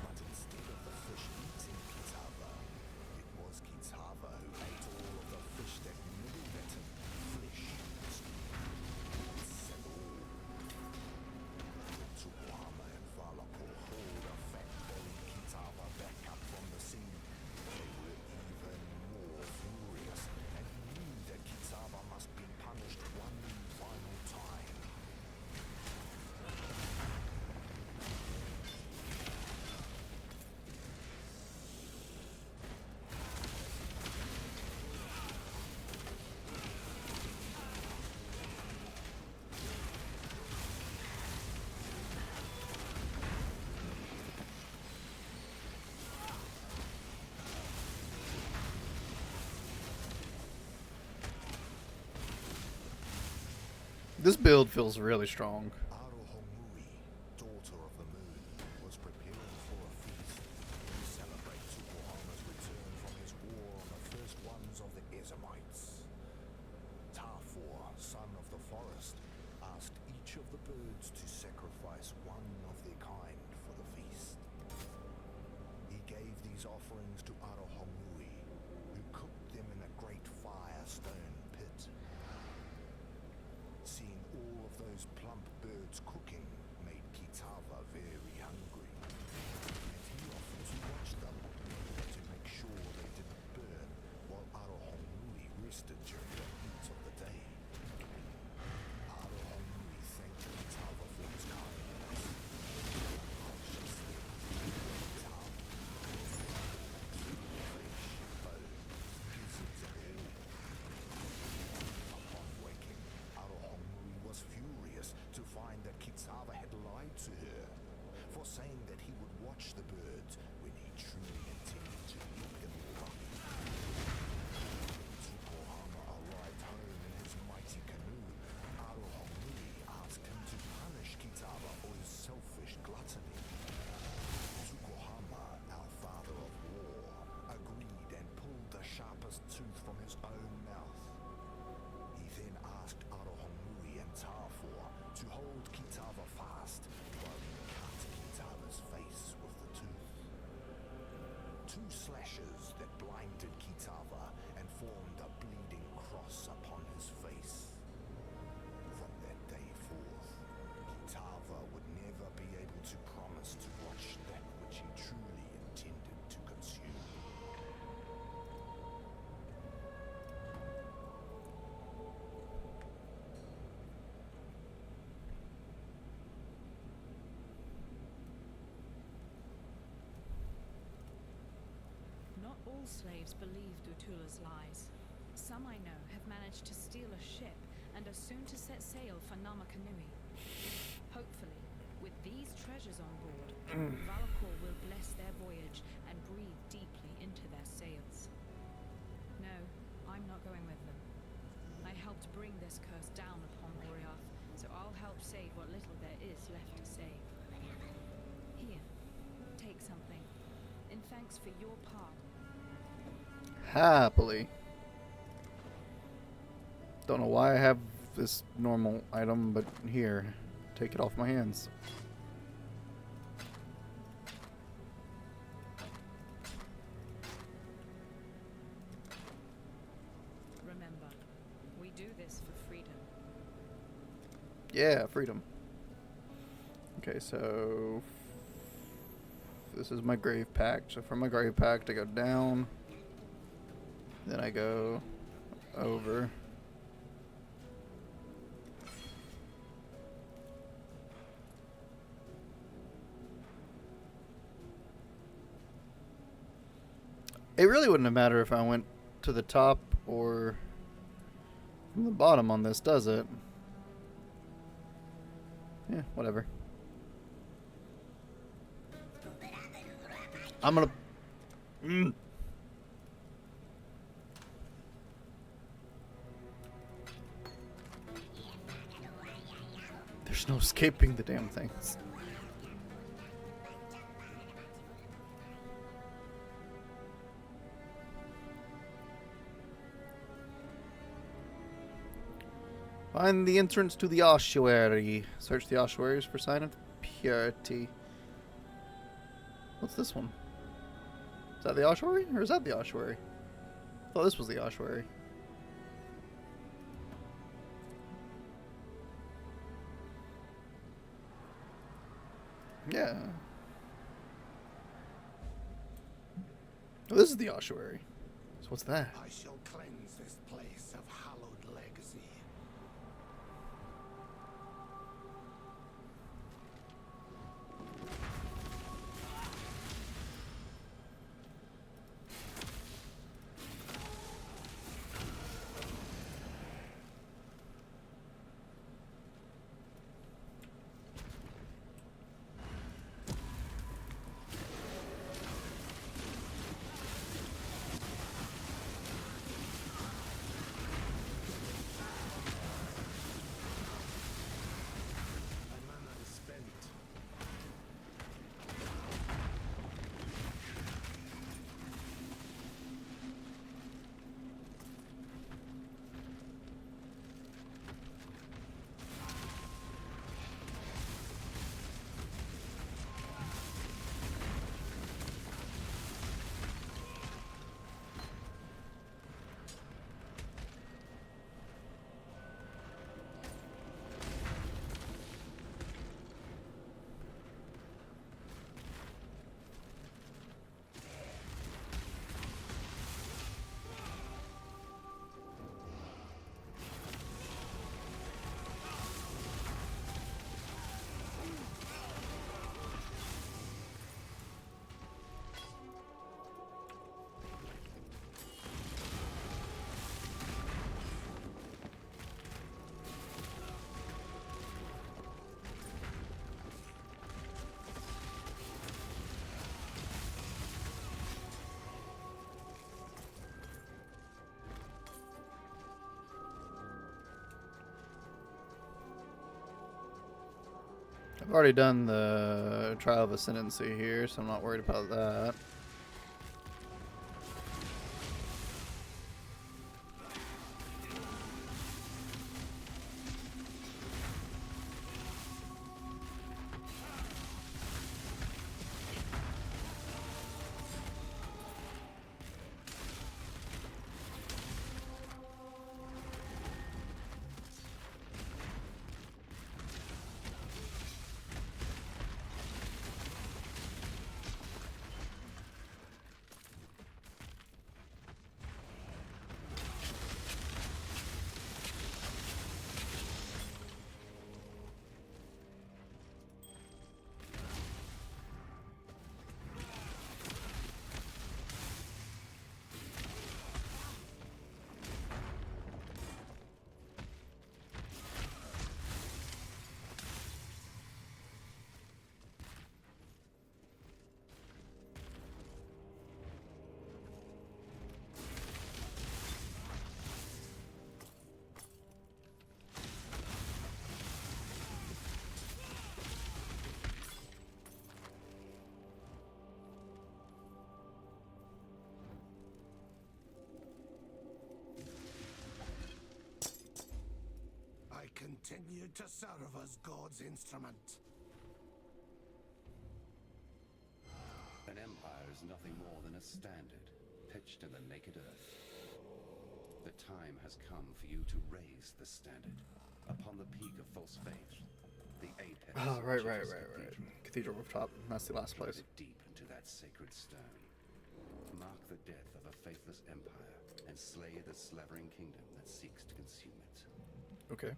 but instead of the fish eating Kitava, it was Kitava who ate all of the fish that nibbled at him, flesh, skin, guts, and all. When Tukohama and Valakor hauled a fat-bellied Kitava back up from the sea, they were even more furious and knew that Kitava must be punished one final time. This build feels really strong. Arohomui, daughter of the moon, was preparing for a feast to celebrate Tukohama's return from his war on the first ones of the Ezamites. Tafor, son of the forest, asked each of the birds to sacrifice one of their kind for the feast. He gave these offerings to Arohomui, who cooked them in a great fire feasted during the heat of the day. Arohomui thanked Kitava for his kindness. She said, Kitava, flesh, bones, gizzards and all. Upon waking, Arohomui was furious to find that Kitava had lied to her, for saying that he would watch the birds when he truly intended to eat them all up. Tsukuhama arrived home in his mighty canoe. Arohomui asked him to punish Kitava for his selfish gluttony. Tsukuhama, our father of war, agreed and pulled the sharpest tooth from his own mouth. He then asked Arohomui and Tafor to hold Kitava fast while he cut Kitava's face with the tooth. 2 slashes that blinded Kitava and formed a bleeding cross upon his face. From that day forth, Kitava would never be able to promise to watch that which he truly intended to consume. Not all slaves believe Dutula's lies. Some I know have managed to steal a ship and are soon to set sail for Namakanui. Hopefully, with these treasures on board, Valakor will bless their voyage and breathe deeply into their sails. No, I'm not going with them. I helped bring this curse down upon Oriath, so I'll help save what little there is left to save. Here, take something, in thanks for your part. Happily. Don't know why I have this normal item, but here, take it off my hands. Remember, we do this for freedom. Yeah, freedom. Okay, so this is my grave pact. So from my grave pact, I go down. Then I go over. It really wouldn't have mattered if I went to the top or from the bottom on this, does it? Yeah, whatever. I'm gonna... There's no escaping the damn things. Find the entrance to the ossuary. Search the ossuaries for sign of purity. What's this one? Is that the ossuary? Or is that the ossuary? I thought this was the ossuary. Yeah. Oh, this is the ossuary. So what's that? I shall cleanse this place of hallowed legacy. I've already done the trial of ascendancy here, so I'm not worried about that. I continue to serve as God's instrument. An empire is nothing more than a standard pitched in the naked earth. The time has come for you to raise the standard upon the peak of false faith, the apex. Oh, of right. Jesus Cathedral. Cathedral rooftop. That's the last place. Drive it deep into that sacred stone. Mark the death of a faithless empire and slay the slavering kingdom that seeks to consume it. Okay.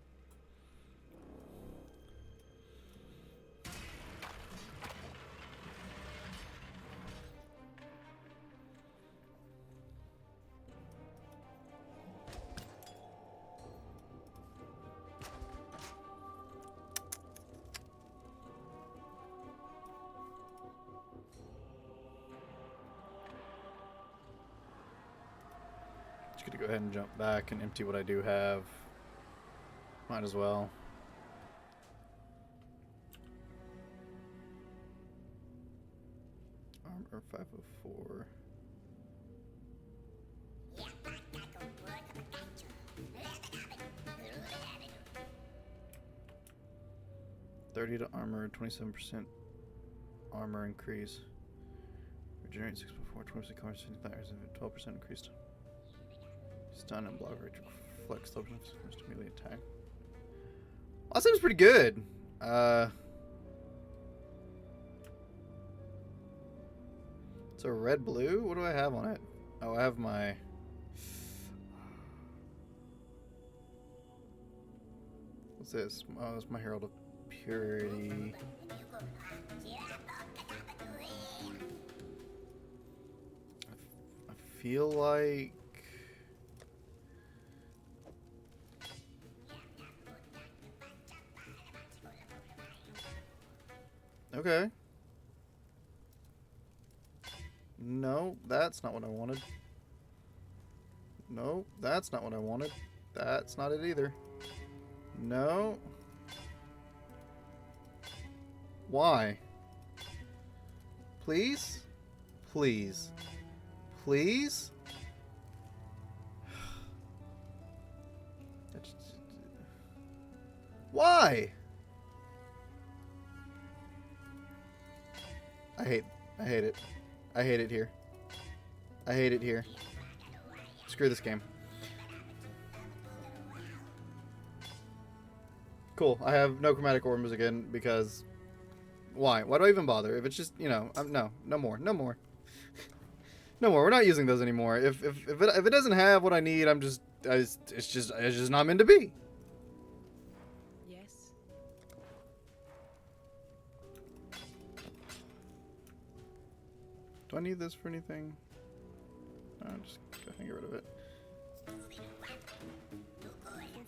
Just gonna go ahead and jump back and empty what I do have. Might as well. Armor 504. $30 to armor, 27% armor increase. Regenerate 6 before 20% cover, 12% increased. Stun and block rate flex to immediately attack. Well, that seems pretty good. So red blue. What do I have on it? Oh, I have my. What's this? Oh, it's my Herald of Purity. I feel like. Okay. No, that's not what I wanted. No, that's not what I wanted. That's not it either. No. Why? Please? Please. Please? Why? I hate it. I hate it here. I hate it here. Screw this game. Cool. I have no chromatic orbs again because why? Why do I even bother? If it's just, you know, no more. No more. We're not using those anymore. If it doesn't have what I need, it's just not meant to be. Yes. Do I need this for anything? No, just go ahead and get rid of it. For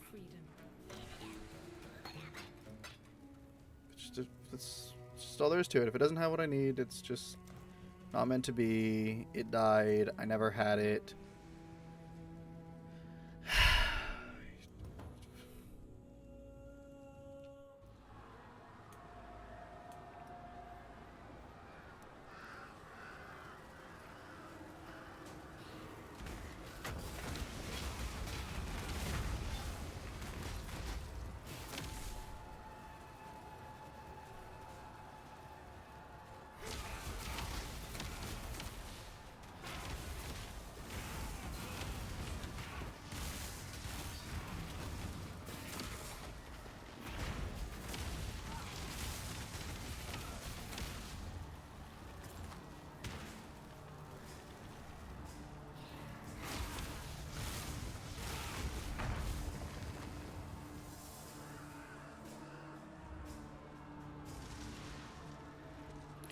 freedom. It's just all there is to it. If it doesn't have what I need, it's just not meant to be. It died. I never had it.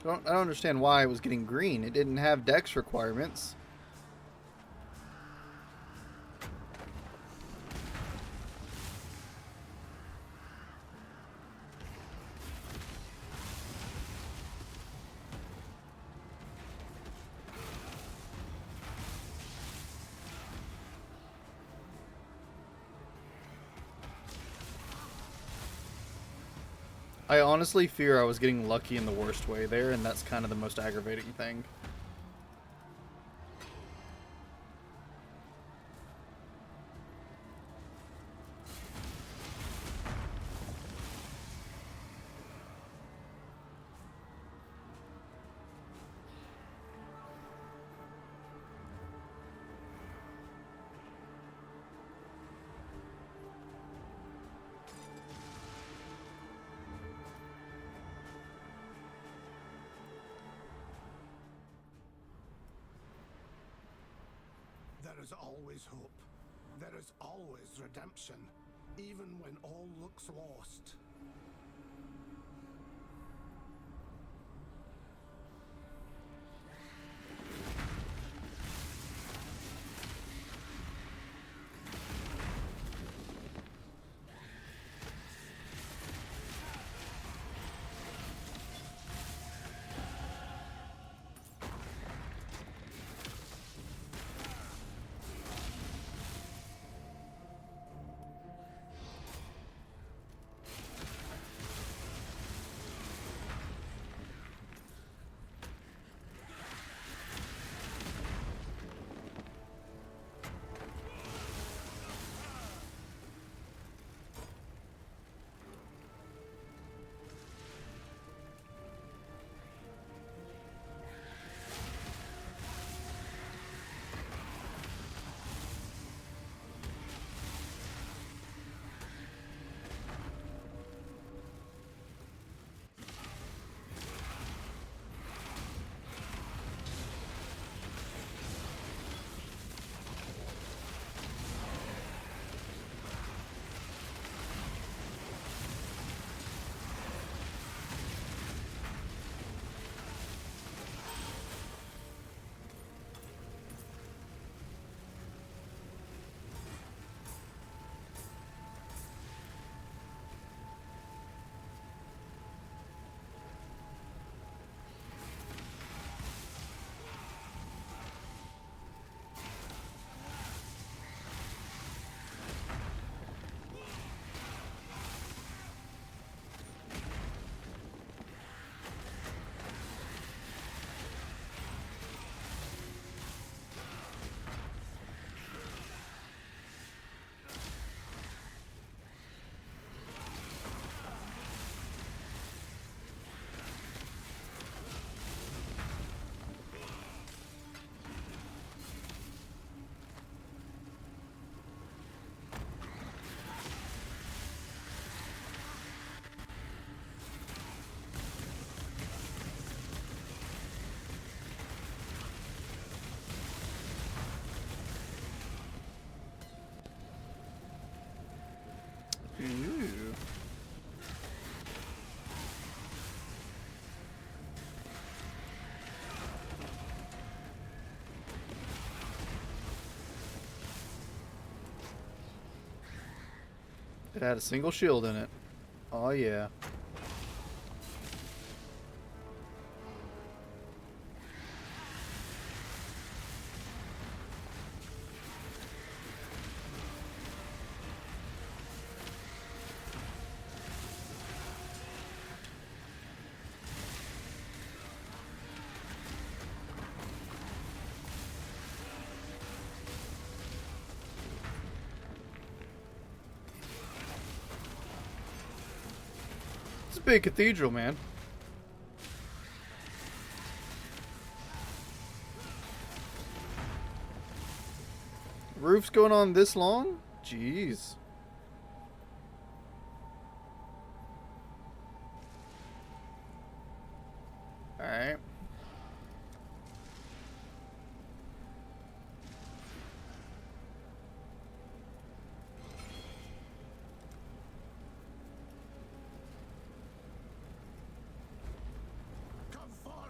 I don't understand why it was getting green. It didn't have dex requirements. I honestly fear I was getting lucky in the worst way there, and that's kind of the most aggravating thing. There is always hope. There is always redemption, even when all looks lost. Ooh. It had a single shield in it. Oh yeah. It's a big cathedral, man. Roof's going on this long? Jeez. Alright. Come forth!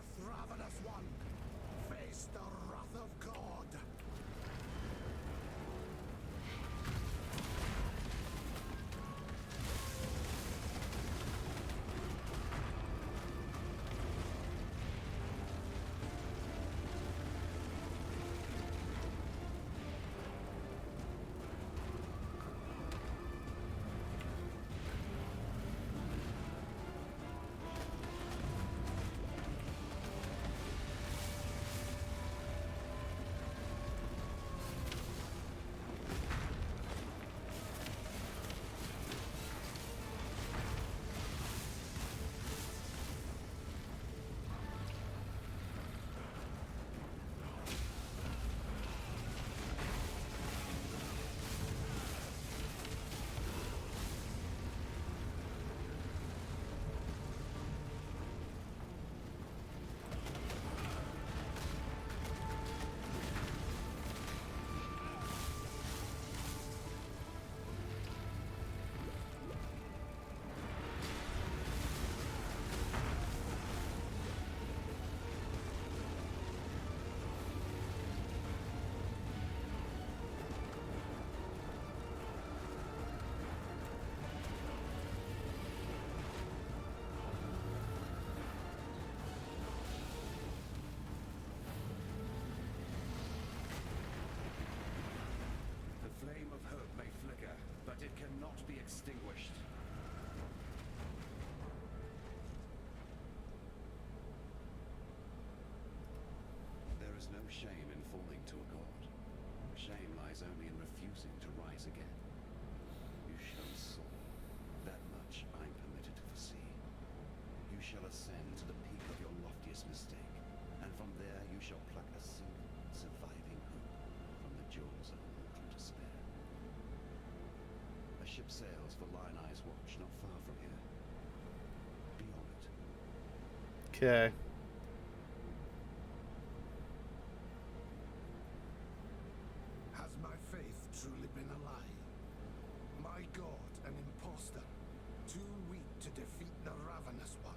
extinguished. There is no shame in falling to a god. Shame lies only in refusing to rise again. You shall soar. That much I'm permitted to foresee. You shall ascend to the peak of your loftiest mistake, and from there you shall pluck a single surviving hope from the jaws of mortal despair. A ship sails for Lion Eye's Watch, not far from here. Be on it. Okay. Has my faith truly been a lie? My god, an impostor, too weak to defeat the ravenous one.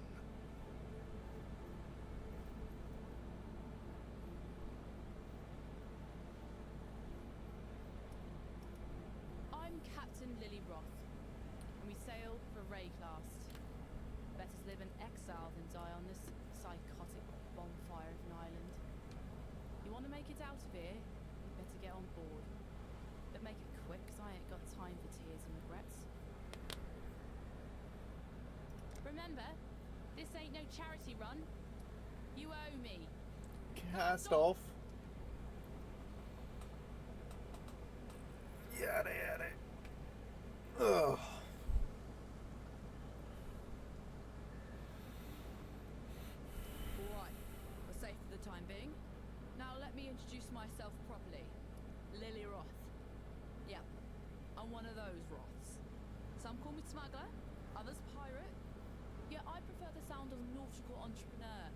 I'm Captain Lily Roth, and we sail for Rayclast. Better to live in exile than die on this psychotic bonfire of an island. You want to make it out of here? You better get on board. But make it quick, 'cause I ain't got time for tears and regrets. Remember, this ain't no charity run. You owe me. Cast off. Yada yada. Ugh. Right, we're safe for the time being. Now let me introduce myself properly. Lily Roth. Yeah, I'm one of those Roths. Some call me smuggler, others pirate. Yeah, I prefer the sound of nautical entrepreneur.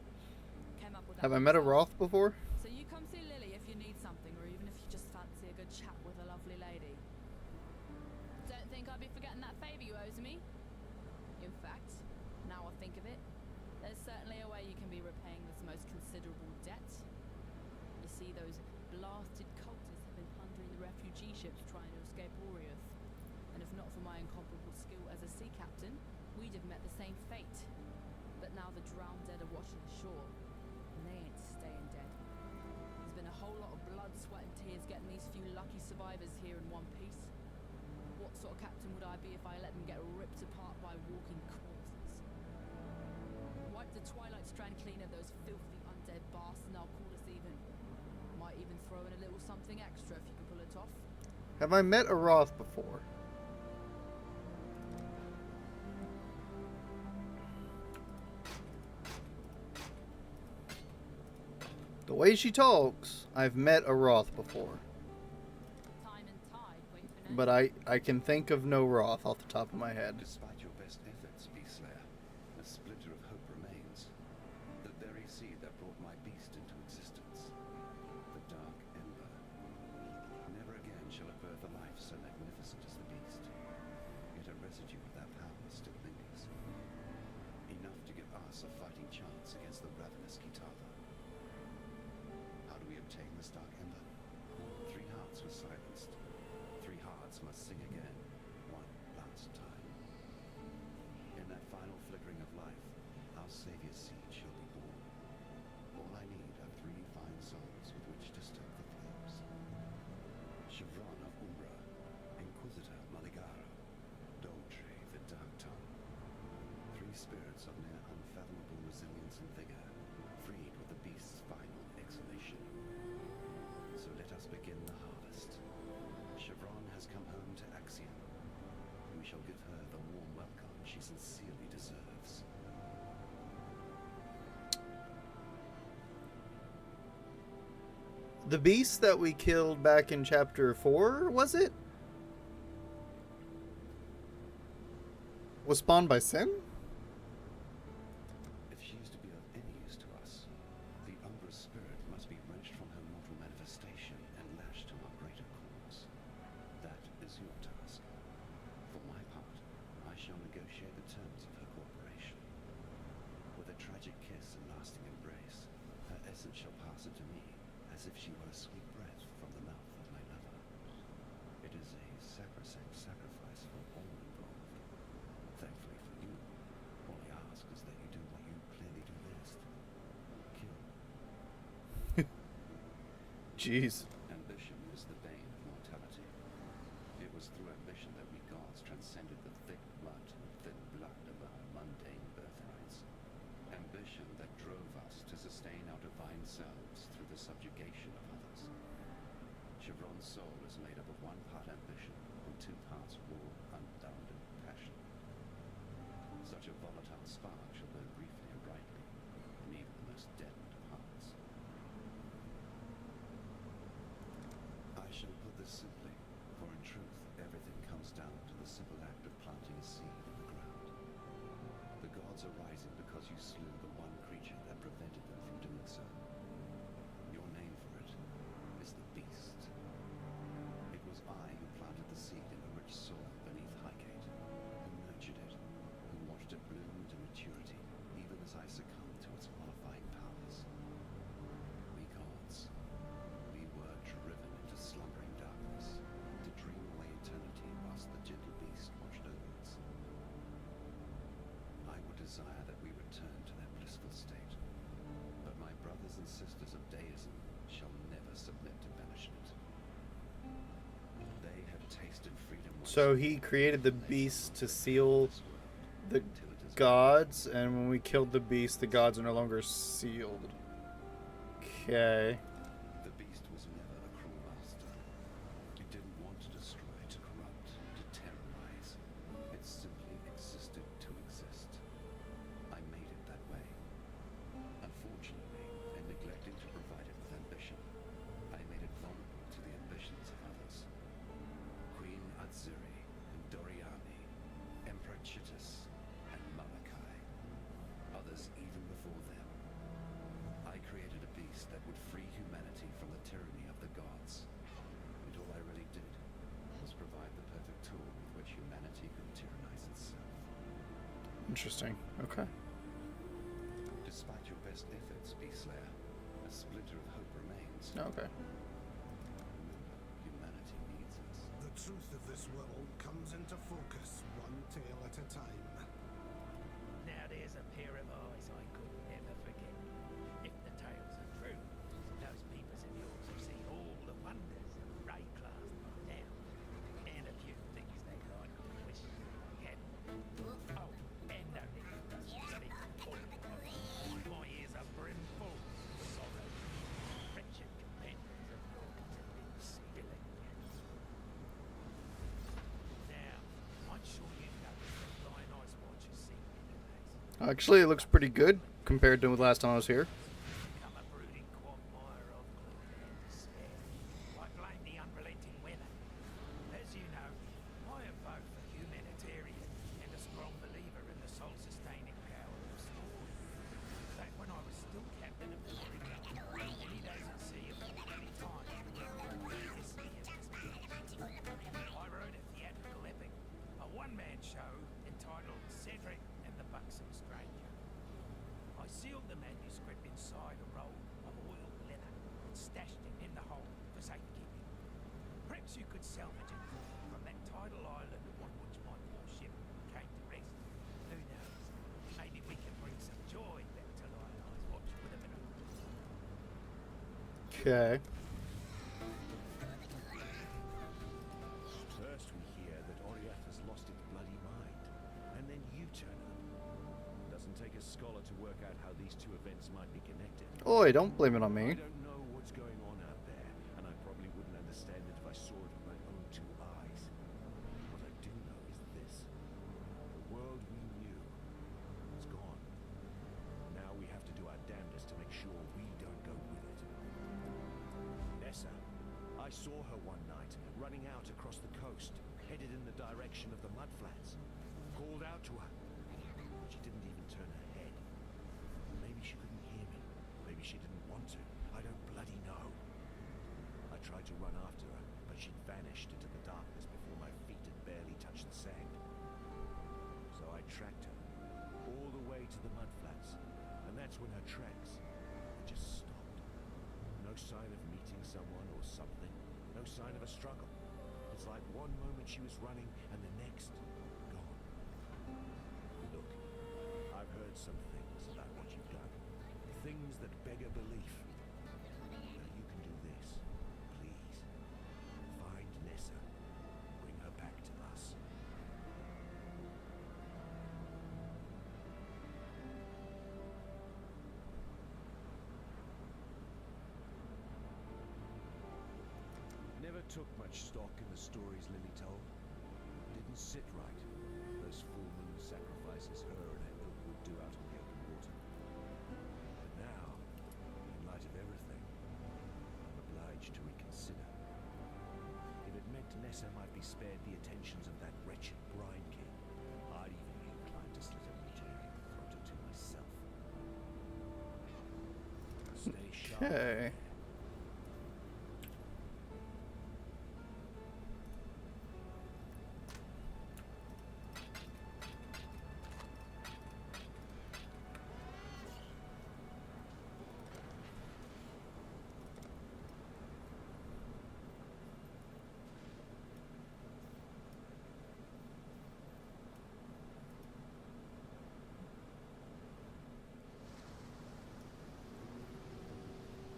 Came up with that Have I met a myself. Roth before? So you come see Lily if you need something, or even if you just fancy a good chat with a lovely lady. Don't think I'd be forgetting that favour you owes me. In fact, now I think of it, there's certainly a way you can be repaying this most considerable debt. You see, those blasted cultists have been plundering the refugee ships trying to escape Oriath. And if not for my incomparable skill as a sea captain, we'd have met the same fate. But now the drowned dead are washing ashore, and they ain't staying dead. There's been a whole lot of blood, sweat and tears getting these few lucky survivors here in one piece. What sort of captain would I be if I let them get ripped apart by walking corpses? Wipe the Twilight Strand clean of those filthy undead bastards and I'll call us even. Might even throw in a little something extra if you can pull it off. Have I met a Roth before? The way she talks, I've met a Roth before. Time and tide wait for no But I can think of no Roth off the top of my head. Despite your best efforts, Beastslayer, a splinter of hope remains. The very seed that brought my beast into existence. The Dark Ember. Never again shall it birth a life so magnificent as the beast. Yet a residue of that power still lingers. Enough to give us a fighting chance against the ravenous Kitava. How do we obtain this Dark Ember? 3 hearts were silenced. 3 hearts must sing again, one last time. In that final flickering of life, our Savior's seed shall be born. All I need are 3 fine souls with which to stoke the flames. Chevron of Umbra, Inquisitor Maligara, Dolce the Dark Tongue. 3 spirits of near unfathomable resilience and vigor, freed with the beast's final exhalation. So let us begin the harvest. Chevron has come home to Axiom. We shall give her the warm welcome she sincerely deserves. The beast that we killed back in chapter 4, was it? Was spawned by Sin? If she is to be of any use to us, the Umbra's spirit must be wrenched from her mortal manifestation and lashed to our greater cause. That is your task. For my part, I shall negotiate the terms of her cooperation. With a tragic kiss and lasting embrace, her essence shall pass into me, as if she were a sweet breath from the mouth of my lover. It is a sacrosanct sacrifice for all involved. Thankfully for you, all I ask is that you do what you clearly do best. Kill. Jeez. Ambition is the bane of mortality. It was was through ambition that we gods transcended the thick mud and thin blood of our mundane birthrights. Ambition that drove us to sustain our divine selves through the subjugation of others. Chevron's soul is made up of 1 part ambition and 2 parts raw, unbounded passion. Such a volatile spark shall burn briefly and brightly in even the most deadened of hearts. I shall put this simply, for in truth, everything comes down to the simple act of planting a seed in the ground. The gods are rising because you slew the one creature that prevented them from doing so. Your name for it is the Beast. It was I who planted the seed in the rich soil beneath Highgate, who nurtured it, who watched it bloom to maturity, even as I succumbed to its mollifying powers. We gods, we were driven into slumbering darkness, to dream away eternity whilst the gentle beast watched over us. I would desire that we return to that blissful state, but my brothers and sisters of deism shall never submit to banishment. They have tasted freedom. So he created the beast to seal the gods, and when we killed the beast, the gods are no longer sealed. Okay. The beast was never a cruel master. It didn't want to destroy, to corrupt, to terrorize. It simply existed to exist. I made it that way. Unfortunately, in neglecting to provide it with ambition, I made it vulnerable to the ambitions of others. Queen Atziri and Doriani, Emperor Chittus and Malachi. Others even before them. I created a beast that would free humanity from the tyranny of the gods. And all I really did was provide the perfect tool with which humanity could tyrannize itself. Interesting. Okay. Despite your best efforts, Beastslayer, a splinter of hope remains. Okay. Remember, humanity needs us. The truth of this world comes into focus one tale at a time. Now there's a pair of eyes I could never forget. If the tales are true, those peepers of yours have seen all the wonders of Rayclass by now, and a few things they like to wish they had. Oh, and no, it doesn't speak all of them. My ears are brimful of sorrow. Wretched companions of yours have been spilling. Now, I'm sure you've noticed that Lion Eyes Watch has seen many days. Actually, it looks pretty good compared to last time I was here. Become a brooding quagmire of gloom and despair. I blame the unrelenting weather. As you know, I am both a humanitarian and a strong believer in the soul-sustaining power of sport. Back when I was still captain of the Warrior, many days at sea of many times, I wrote a theatrical epic, a one-man show entitled Cedric and the Buxom Stranger. I sealed the manuscript inside a roll of oiled leather and stashed it in the hold for safekeeping. Perhaps you could salvage it from that tidal island on which my warship came to rest. Who knows? Maybe we can bring some joy back to Lion Eyes Watch with a bit of... Okay. First we hear that Oriath has lost its bloody mind, and then you turn up. Doesn't take a scholar to work out how these two events might be connected. Oi, don't blame it on I me. don't know what's going on out there, and I probably wouldn't understand it if I saw it with my own 2 eyes. What I do know is this. The world we knew is gone. Now we have to do our damnedest to make sure we don't go with it. Nessa, I saw her one night, running out across the coast, headed in the direction of the mudflats. Called out to her. She didn't even turn her head. Maybe she couldn't hear me. Maybe she didn't want to. I don't bloody know. I tried to run after her, but she'd vanished into the darkness before my feet had barely touched the sand. So I tracked her, all the way to the mudflats, and that's when her tracks had just stopped. No sign of meeting someone or something. No sign of a struggle. It's like one moment she was running, and the next, gone. Look, I've heard some things about what you've done. Things that beg a belief. Now you can do this. Please. Find Nessa. Bring her took much stock in the stories Lily told. Didn't sit right. Those full moon sacrifices her and her ilk would do out on the open water. But now, in light of everything, I'm obliged to reconsider. If it meant Nessa might be spared the attentions of that wretched brine king, I'd even be inclined to slit her meeting and throat her to myself. Stay sharp. Okay.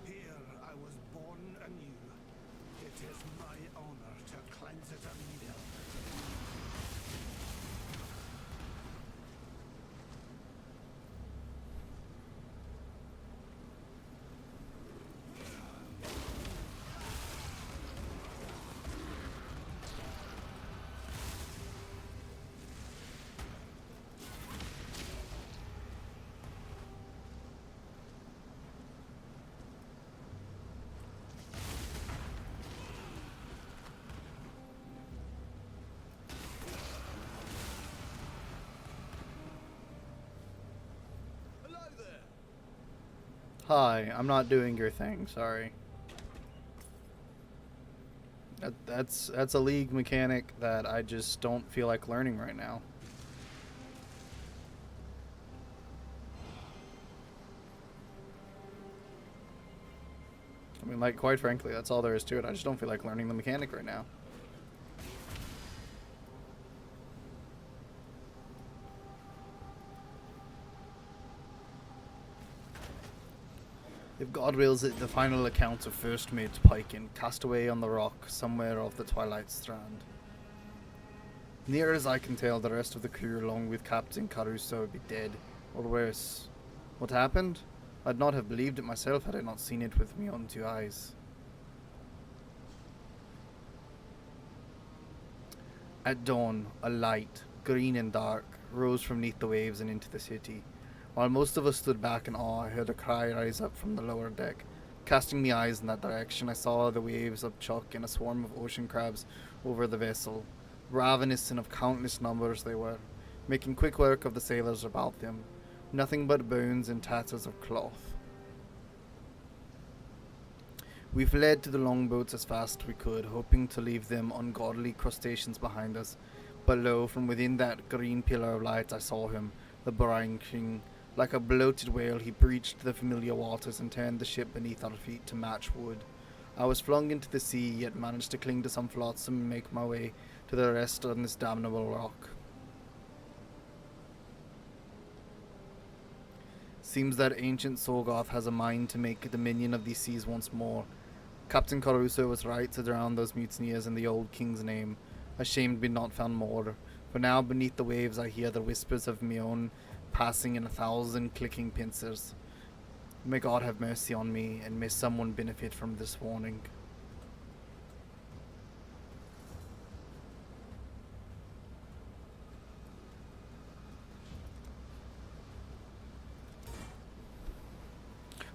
Here I was born anew. It is my honor to cleanse it anew. Hi, I'm not doing your thing, sorry. That's a league mechanic that I just don't feel like learning right now. I mean, like, quite frankly, that's all there is to it. I just don't feel like learning the mechanic right now. If God wills it, the final account of first mate Piken, cast away on the rock somewhere off the Twilight Strand. Near as I can tell, the rest of the crew, along with Captain Caruso, would be dead, or worse. What happened? I'd not have believed it myself had I not seen it with my own two eyes. At dawn, a light, green and dark, rose from neath the waves and into the city. While most of us stood back in awe, I heard a cry rise up from the lower deck. Casting my eyes in that direction, I saw the waves of chalk and a swarm of ocean crabs over the vessel. Ravenous and of countless numbers they were, making quick work of the sailors about them. Nothing but bones and tatters of cloth. We fled to the longboats as fast as we could, hoping to leave them ungodly crustaceans behind us. But lo, from within that green pillar of light I saw him, the brine king. Like a bloated whale, he breached the familiar waters and turned the ship beneath our feet to match wood. I was flung into the sea, yet managed to cling to some flotsam and make my way to the rest on this damnable rock. Seems that ancient Sorgoth has a mind to make dominion of these seas once more. Captain Caruso was right to drown those mutineers in the old king's name. Ashamed be not found more, for now beneath the waves I hear the whispers of my own passing in 1,000 clicking pincers. May God have mercy on me, and may someone benefit from this warning.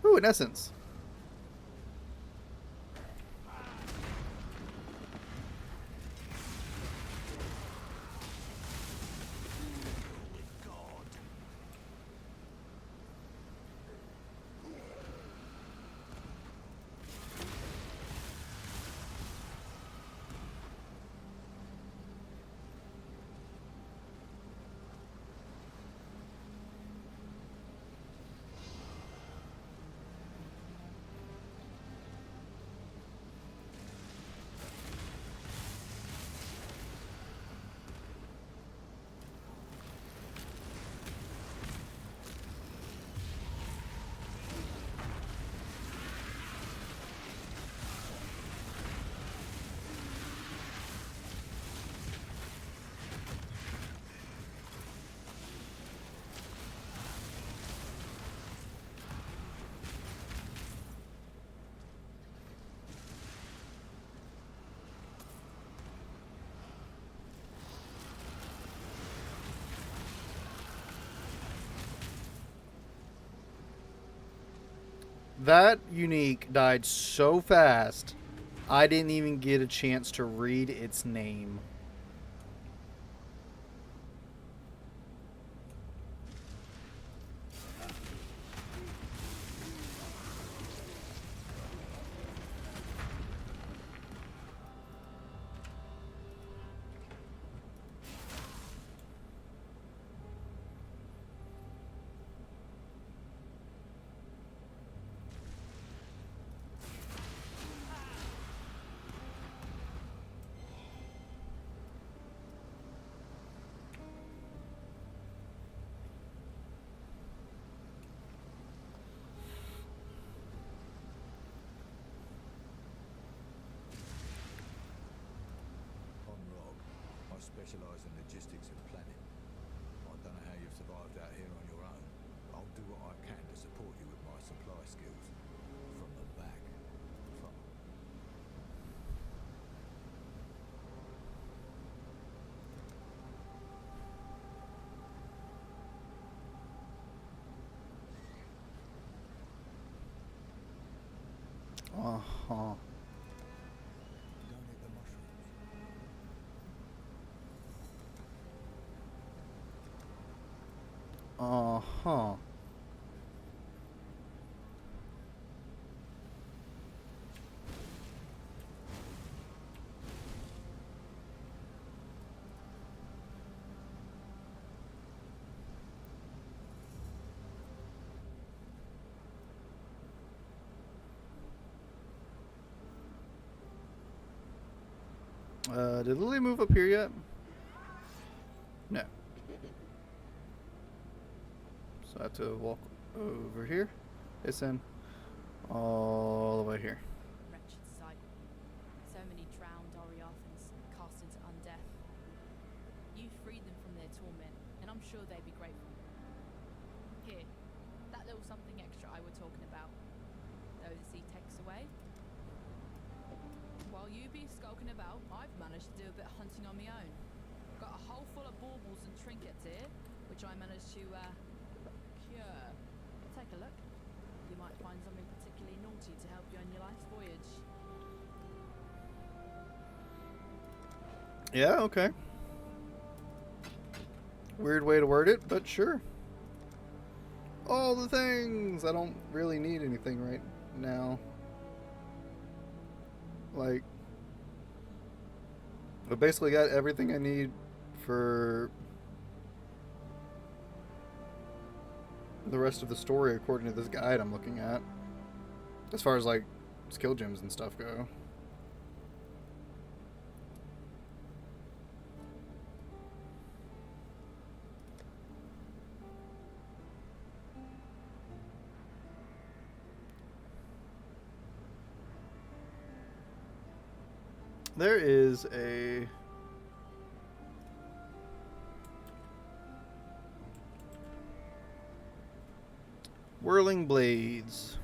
Ooh, an essence. That unique died so fast, I didn't even get a chance to read its name. I'm Rob. I specialise in logistics and planning. I don't know how you've survived out here on your own. I'll do what I can to support you with my supply skills. From the back. From... Uh-huh. Don't eat the mushrooms. Uh-huh. Did Lily move up here yet? No. So I have to walk over here. It's in all the way here. Wretched sight. So many drowned Oriothans cast into undeath. You freed them from their torment, and I'm sure they'd be grateful. Here, that little something extra I were talking about. Those he takes away. While you be skulking about, I've managed to do a bit of hunting on my own. Got a hole full of baubles and trinkets here, which I managed to cure. Take a look. You might find something particularly naughty to help you on your life's voyage. Yeah, okay. Weird way to word it, but sure. All the things! I don't really need anything right now. Like, I basically got everything I need for the rest of the story according to this guide I'm looking at. As far as, like, skill gems and stuff go. There is a whirling blades,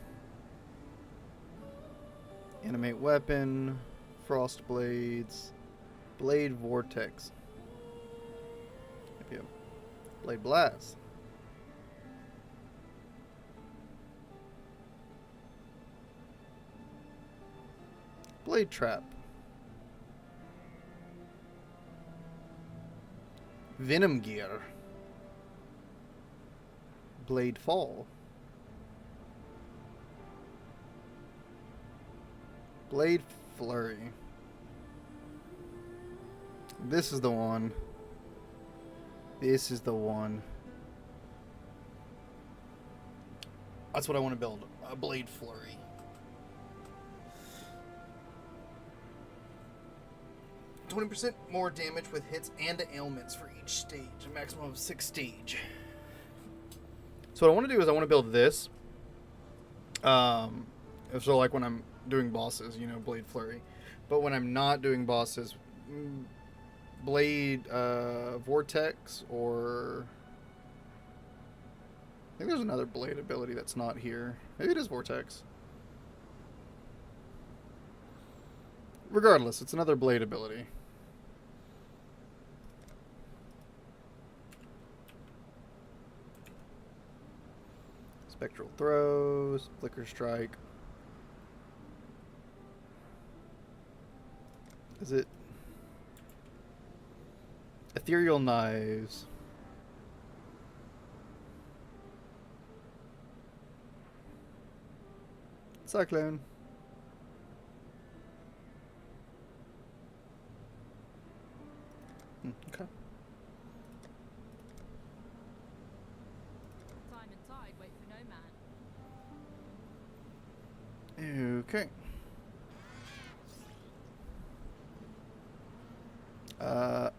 animate weapon, frost blades, blade vortex, yep. Blade blast, blade trap, venom gear, blade fall, blade flurry. This is the one. This is the one. That's what I want to build. A blade flurry. %20 more damage with hits and ailments for each stage. A maximum of 6 stage. So what I want to do is I want to build this. So like when I'm doing bosses, you know, blade flurry. But when I'm not doing bosses, blade vortex, or I think there's another blade ability that's not here. Maybe it is vortex. Regardless, it's another blade ability. Spectral throws, flicker strike. Is it ethereal knives? Cyclone. Okay. Time and tide wait for no man. Okay.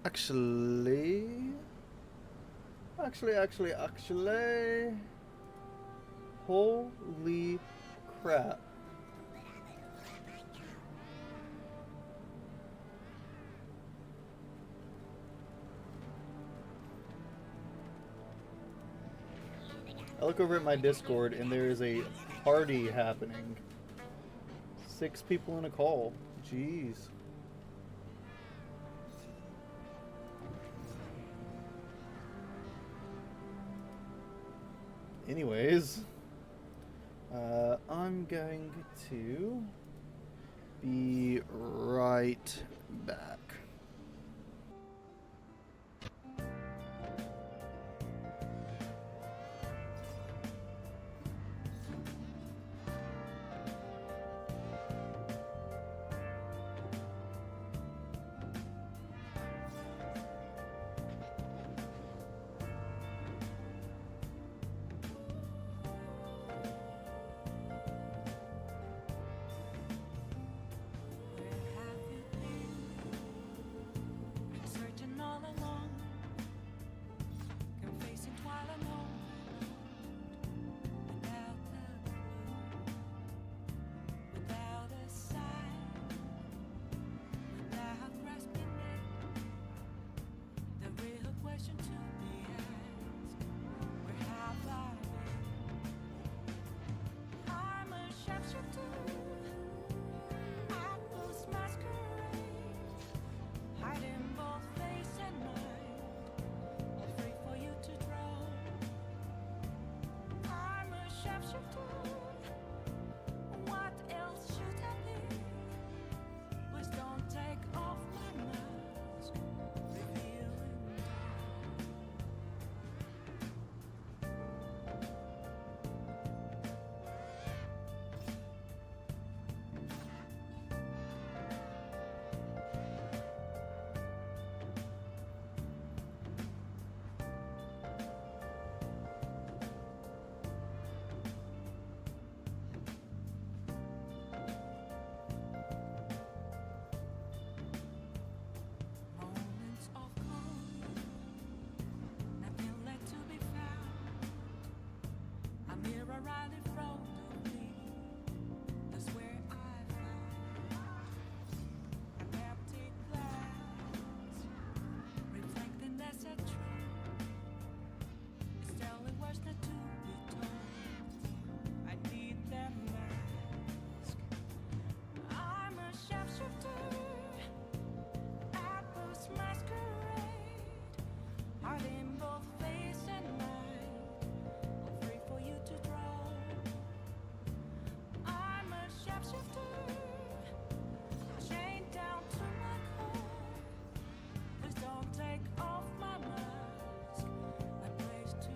Actually. Holy crap. I look over at my Discord and there is a party happening. 6 people in a call. Jeez. Anyways, I'm going to be right back. Searching all along, confessing while alone, without a clue, without a sign, without grasping it. The real question to be asked: where have I been? I'm a sharpshooter. I was masquerade, hiding both face and mind, all free for you to draw. I'm a sharpshooter. What else should I be? Please don't take off my mask, revealing moments of calm, nothing left to be found. A mirror right in front of me, that's where I found an empty glass, reflecting that's a truth. It's telling what's not to be told. I need that mask. I'm a sharpshooter. Apples masquerade, hiding both face and mind, all free for you to draw. I'm a sharpshooter, chained down to my core. Please don't take off my mask, a place to hide.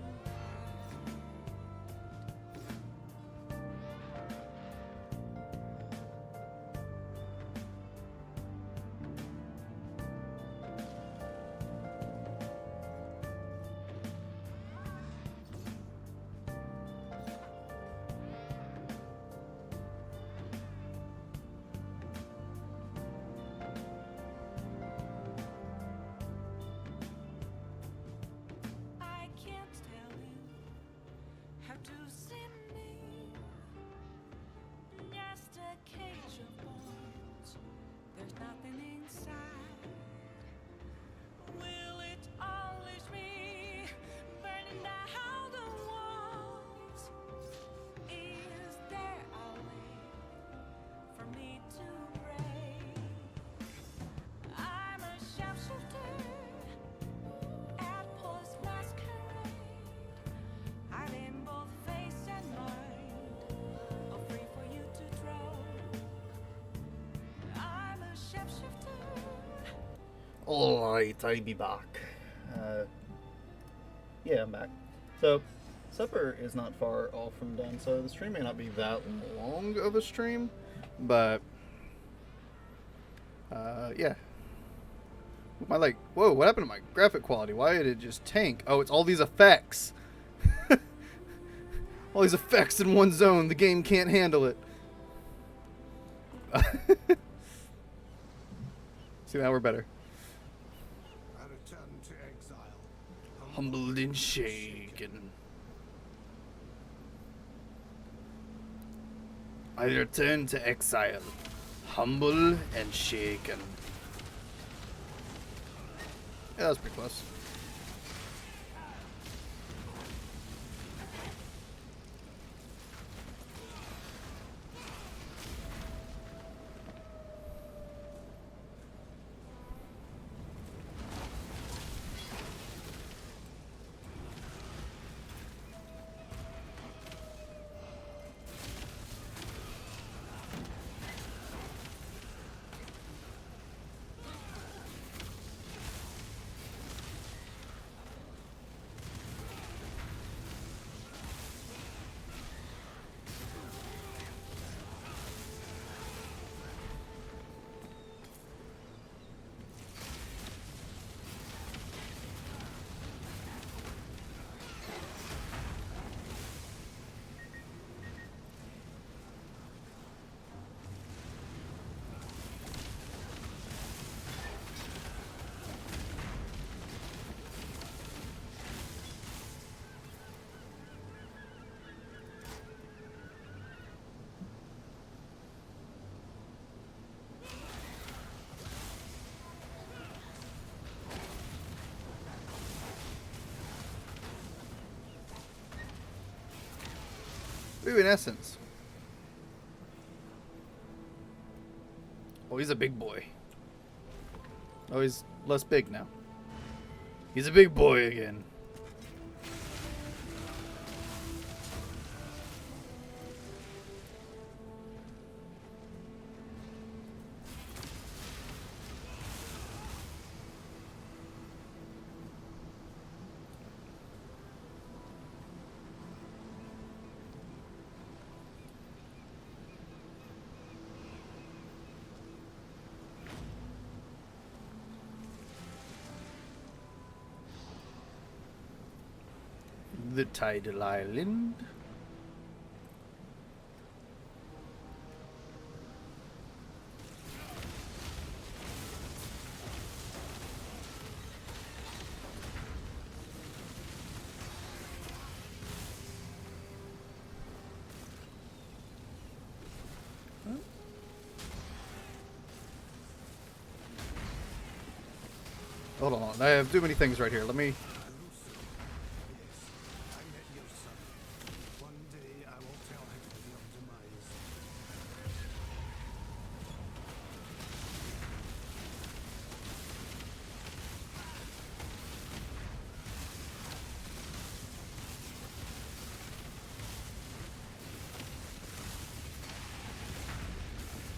I can't tell you how to see me. Just a cage of bones. There's nothing inside. Will it always be burning down the walls? Is there a way for me to break? I'm a sharpshooter. Apples masquerade, hiding both face Alright, I'll be back. Yeah, I'm back. So, supper is not far off from done, so the stream may not be that long of a stream, but, yeah. Whoa, what happened to my graphic quality? Why did it just tank? Oh, it's all these effects. All these effects in one zone, the game can't handle it. See, now we're better. I return to exile. Humbled and shaken. I return to exile. Humble and shaken. Yeah, that was pretty close. Ooh, in essence. Oh, he's a big boy. Oh, he's less big now. He's a big boy again. The tidal island. Hold on, I have too many things right here. Let me... I met your son. One day I will tell him of your demise.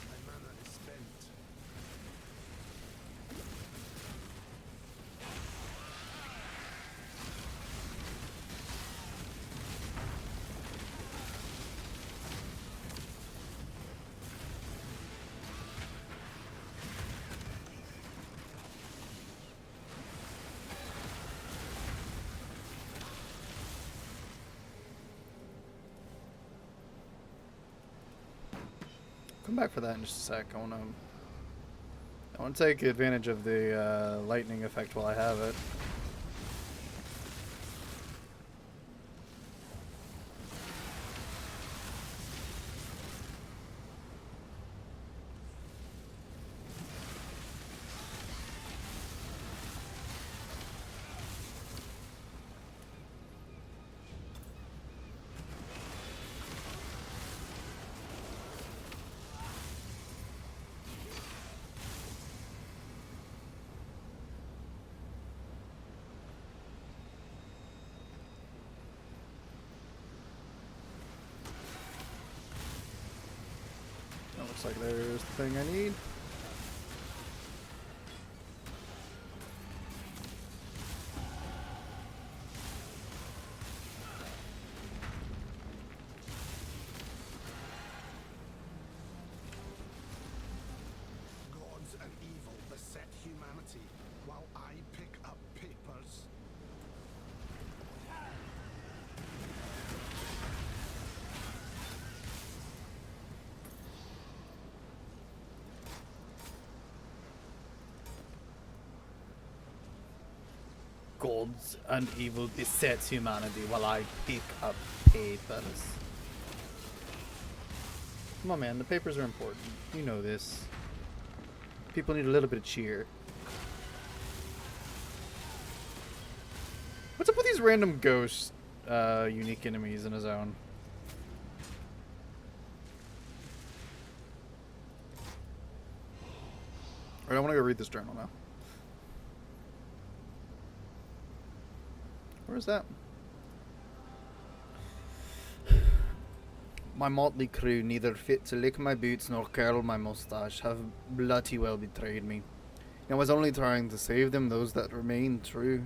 My mana is spent. Come back for that in just a sec. I want to take advantage of the lightning effect while I have it. That looks like there's the thing I need. gods and evil besets humanity while I pick up papers. Come on, man. The papers are important. You know this. People need a little bit of cheer. What's up with these random ghost unique enemies in a zone? Alright, I want to go read this journal now. Where is that? My motley crew, neither fit to lick my boots nor curl my moustache, have bloody well betrayed me. I was only trying to save them, those that remained true.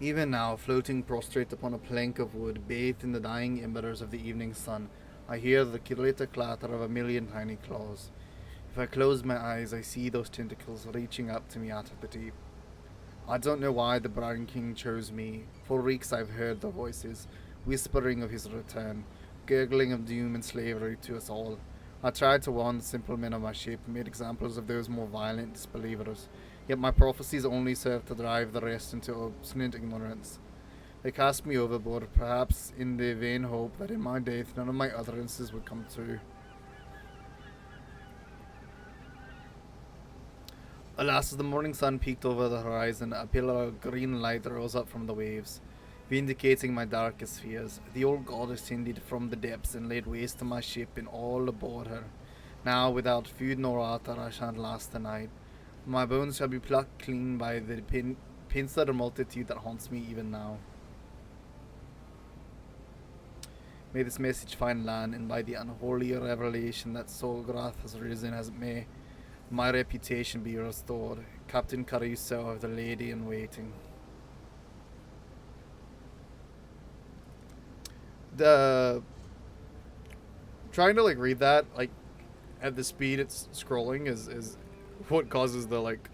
Even now, floating prostrate upon a plank of wood, bathed in the dying embers of the evening sun, I hear the clatter of a million tiny claws. If I close my eyes, I see those tentacles reaching up to me out of the deep. I don't know why the Brown King chose me. For weeks I've heard the voices, whispering of his return, gurgling of doom and slavery to us all. I tried to warn the simple men of my ship, made examples of those more violent disbelievers, yet my prophecies only served to drive the rest into obstinate ignorance. They cast me overboard, perhaps in the vain hope that in my death none of my utterances would come true. Alas, as the morning sun peeked over the horizon, a pillar of green light rose up from the waves, vindicating my darkest fears. The old god ascended from the depths and laid waste to my ship and all aboard her. Now, without food nor water, I shan't last the night. My bones shall be plucked clean by the pincer multitude that haunts me even now. May this message find land, and by the unholy revelation that Solgrath has risen, as it may, my reputation be restored. Captain Caruso of the Lady in Waiting. The trying to like read that like at the speed it's scrolling is what causes the like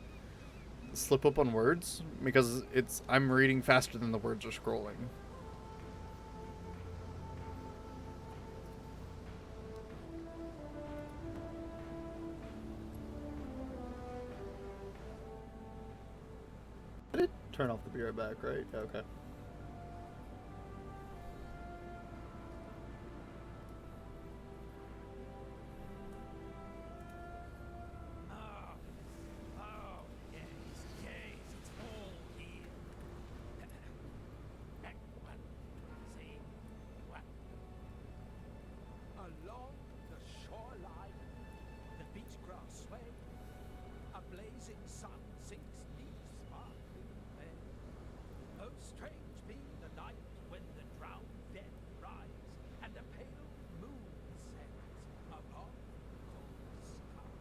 slip up on words, because I'm reading faster than the words are scrolling. I did turn off the beer back, right? Okay. Along the shoreline, the beach grass sway, a blazing sun sinks deep sparkling bay. Oh, strange be the night when the drowned dead rise, and a pale moon sets above the cold sky.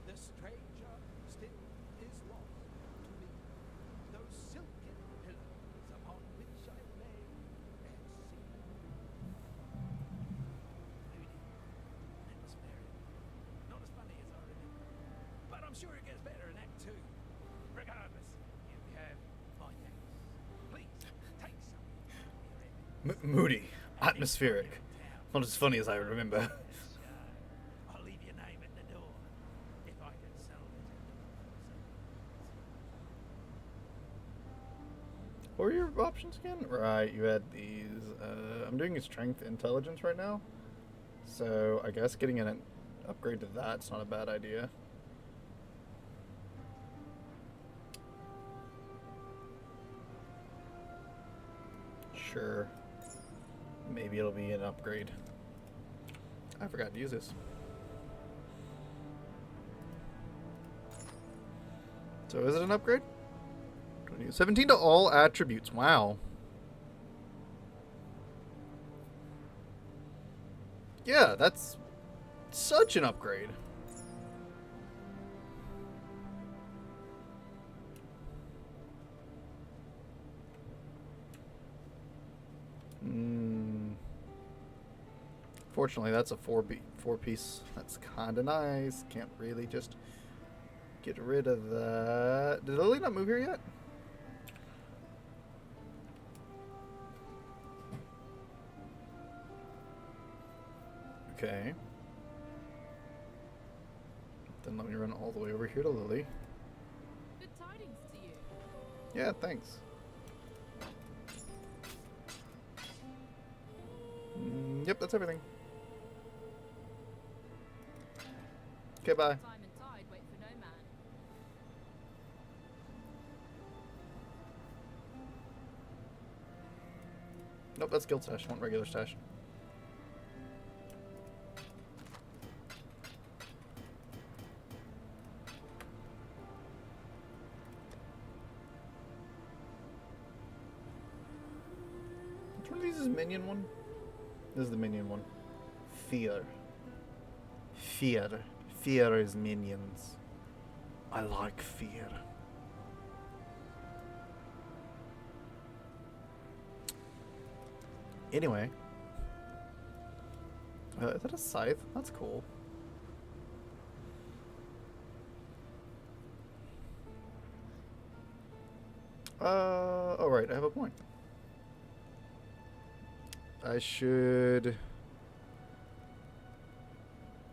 The stranger still is lost to me, those silken pillows upon which I lay and see. Not as funny as I remember, but I'm sure it gets better in Act 2. Regardless, you have my thanks. Please, take some. Moody. Atmospheric. Not as funny as I remember. I'll leave your name at the door, if I can salvage it. What were your options again? Right, you had these. I'm doing a strength intelligence right now. So I guess getting an upgrade to that's not a bad idea. Sure. Maybe it'll be an upgrade. I forgot to use this. So is it an upgrade? 17 to all attributes. Wow. Yeah, that's such an upgrade. Fortunately, that's a four piece. That's kind of nice. Can't really just get rid of that. Did Lily not move here yet? Okay. Then let me run all the way over here to Lily. Good tidings to you. Yeah, thanks. Yep, that's everything. Okay, bye. Time and tide wait for no man. Nope, that's guild stash. I want regular stash. Which one of these is minion one? This is the minion one. Fear. Fear. Fear is minions. I like fear. Anyway. Is that a scythe? That's cool. Oh right, I have a point. I should...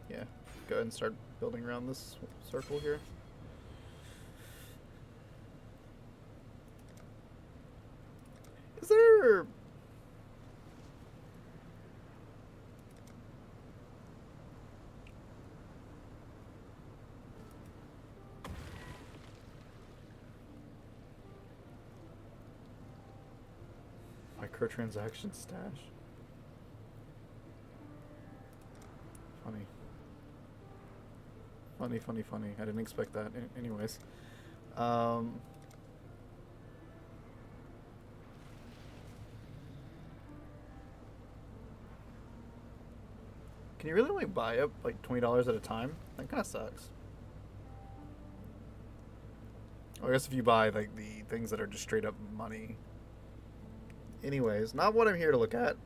Yeah, go ahead and start building around this circle here. Is there... Microtransaction stash? Funny. Funny, funny, funny. I didn't expect that. Anyways. Can you really only buy up like $20 at a time? That kind of sucks. Well, I guess if you buy like the things that are just straight up money. Anyways, not what I'm here to look at.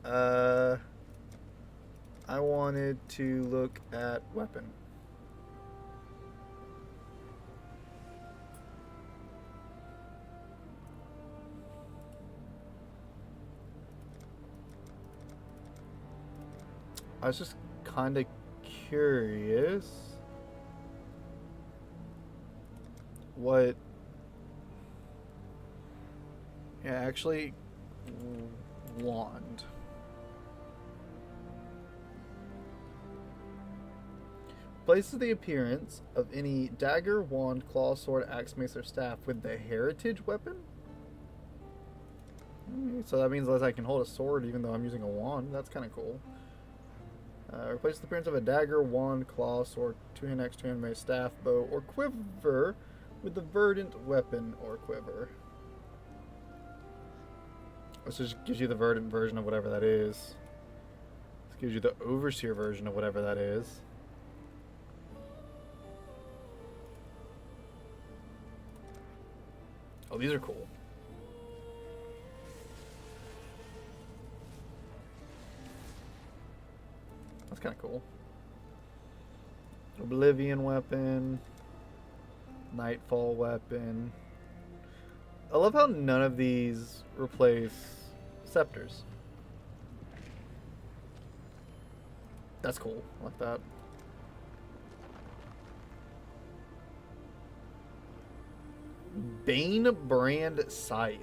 I wanted to look at weapon. I was just kind of curious what... Yeah, actually, wand. Places the appearance of any dagger, wand, claw, sword, axe, mace, or staff with the heritage weapon? So that means that I can hold a sword even though I'm using a wand. That's kind of cool. Replace the appearance of a dagger, wand, claw, sword, two-hand axe, two-hand mace, staff, bow, or quiver with the verdant weapon or quiver. This just gives you the verdant version of whatever that is. This gives you the overseer version of whatever that is. Oh, these are cool. That's kind of cool. Oblivion weapon. Nightfall weapon. I love how none of these replace scepters. That's cool. I like that. Bane brand scythe.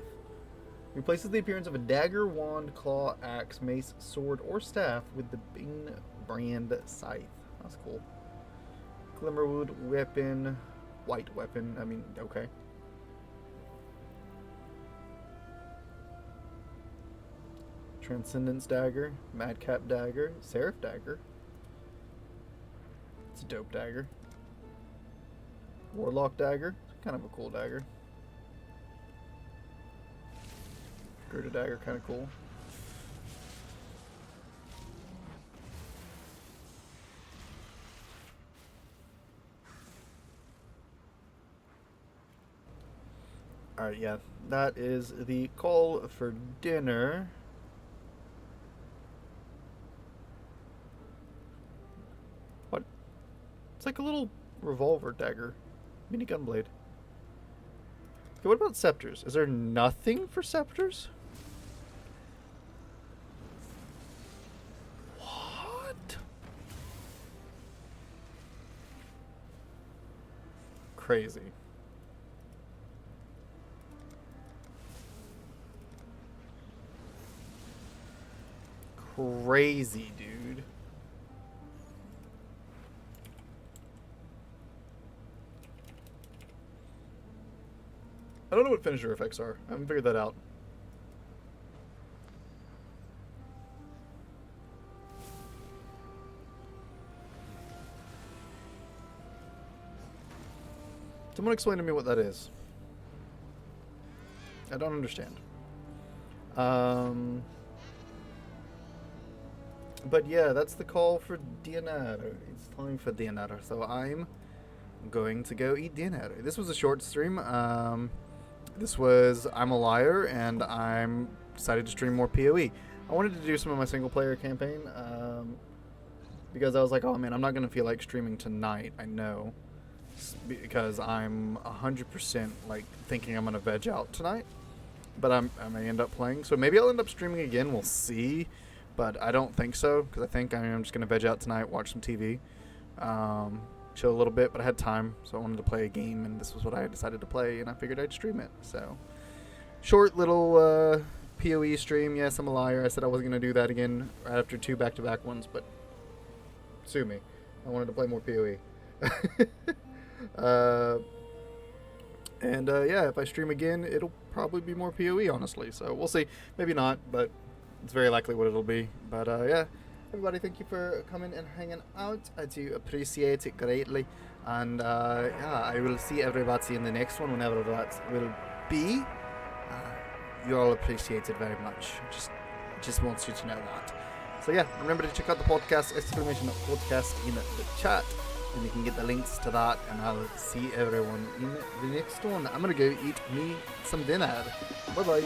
Replaces the appearance of a dagger, wand, claw, axe, mace, sword, or staff with the Bane brand scythe. That's cool. Glimmerwood weapon. White weapon. I mean, okay. Transcendence dagger. Madcap dagger. Seraph dagger. It's a dope dagger. Warlock dagger. Kind of a cool dagger. Gerda dagger, kind of cool. Alright, yeah. That is the call for dinner. What? It's like a little revolver dagger. Mini gunblade. Okay, what about scepters? Is there nothing for scepters? What? Crazy. crazy, dude. I don't know what finisher effects are. I haven't figured that out. Someone explain to me what that is. I don't understand. But yeah, that's the call for dinner. It's time for dinner, so I'm going to go eat dinner. This was a short stream. This was I'm a Liar, and I'm decided to stream more PoE. I wanted to do some of my single player campaign because I was like, oh man, I'm not gonna feel like streaming tonight. I know, because I'm 100% like thinking I'm gonna veg out tonight, but I may end up playing. So maybe I'll end up streaming again. We'll see, but I don't think so because I think I'm just gonna veg out tonight, watch some TV, chill a little bit. But I had time, so I wanted to play a game, and this was what I decided to play, and I figured I'd stream it. So short little PoE stream. Yes, I'm a liar. I said I wasn't gonna do that again right after 2 back-to-back ones, but sue me. I wanted to play more PoE. Yeah, if I stream again, it'll probably be more PoE, honestly. So we'll see. Maybe not, but it's very likely what it'll be. But yeah, everybody, thank you for coming and hanging out. I do appreciate it greatly. And yeah, I will see everybody in the next one, whenever that will be. You're all appreciated very much. Just wants you to know that. So yeah, remember to check out the podcast, !podcast in the chat, and you can get the links to that, and I'll see everyone in the next one. I'm gonna go eat me some dinner. Bye bye.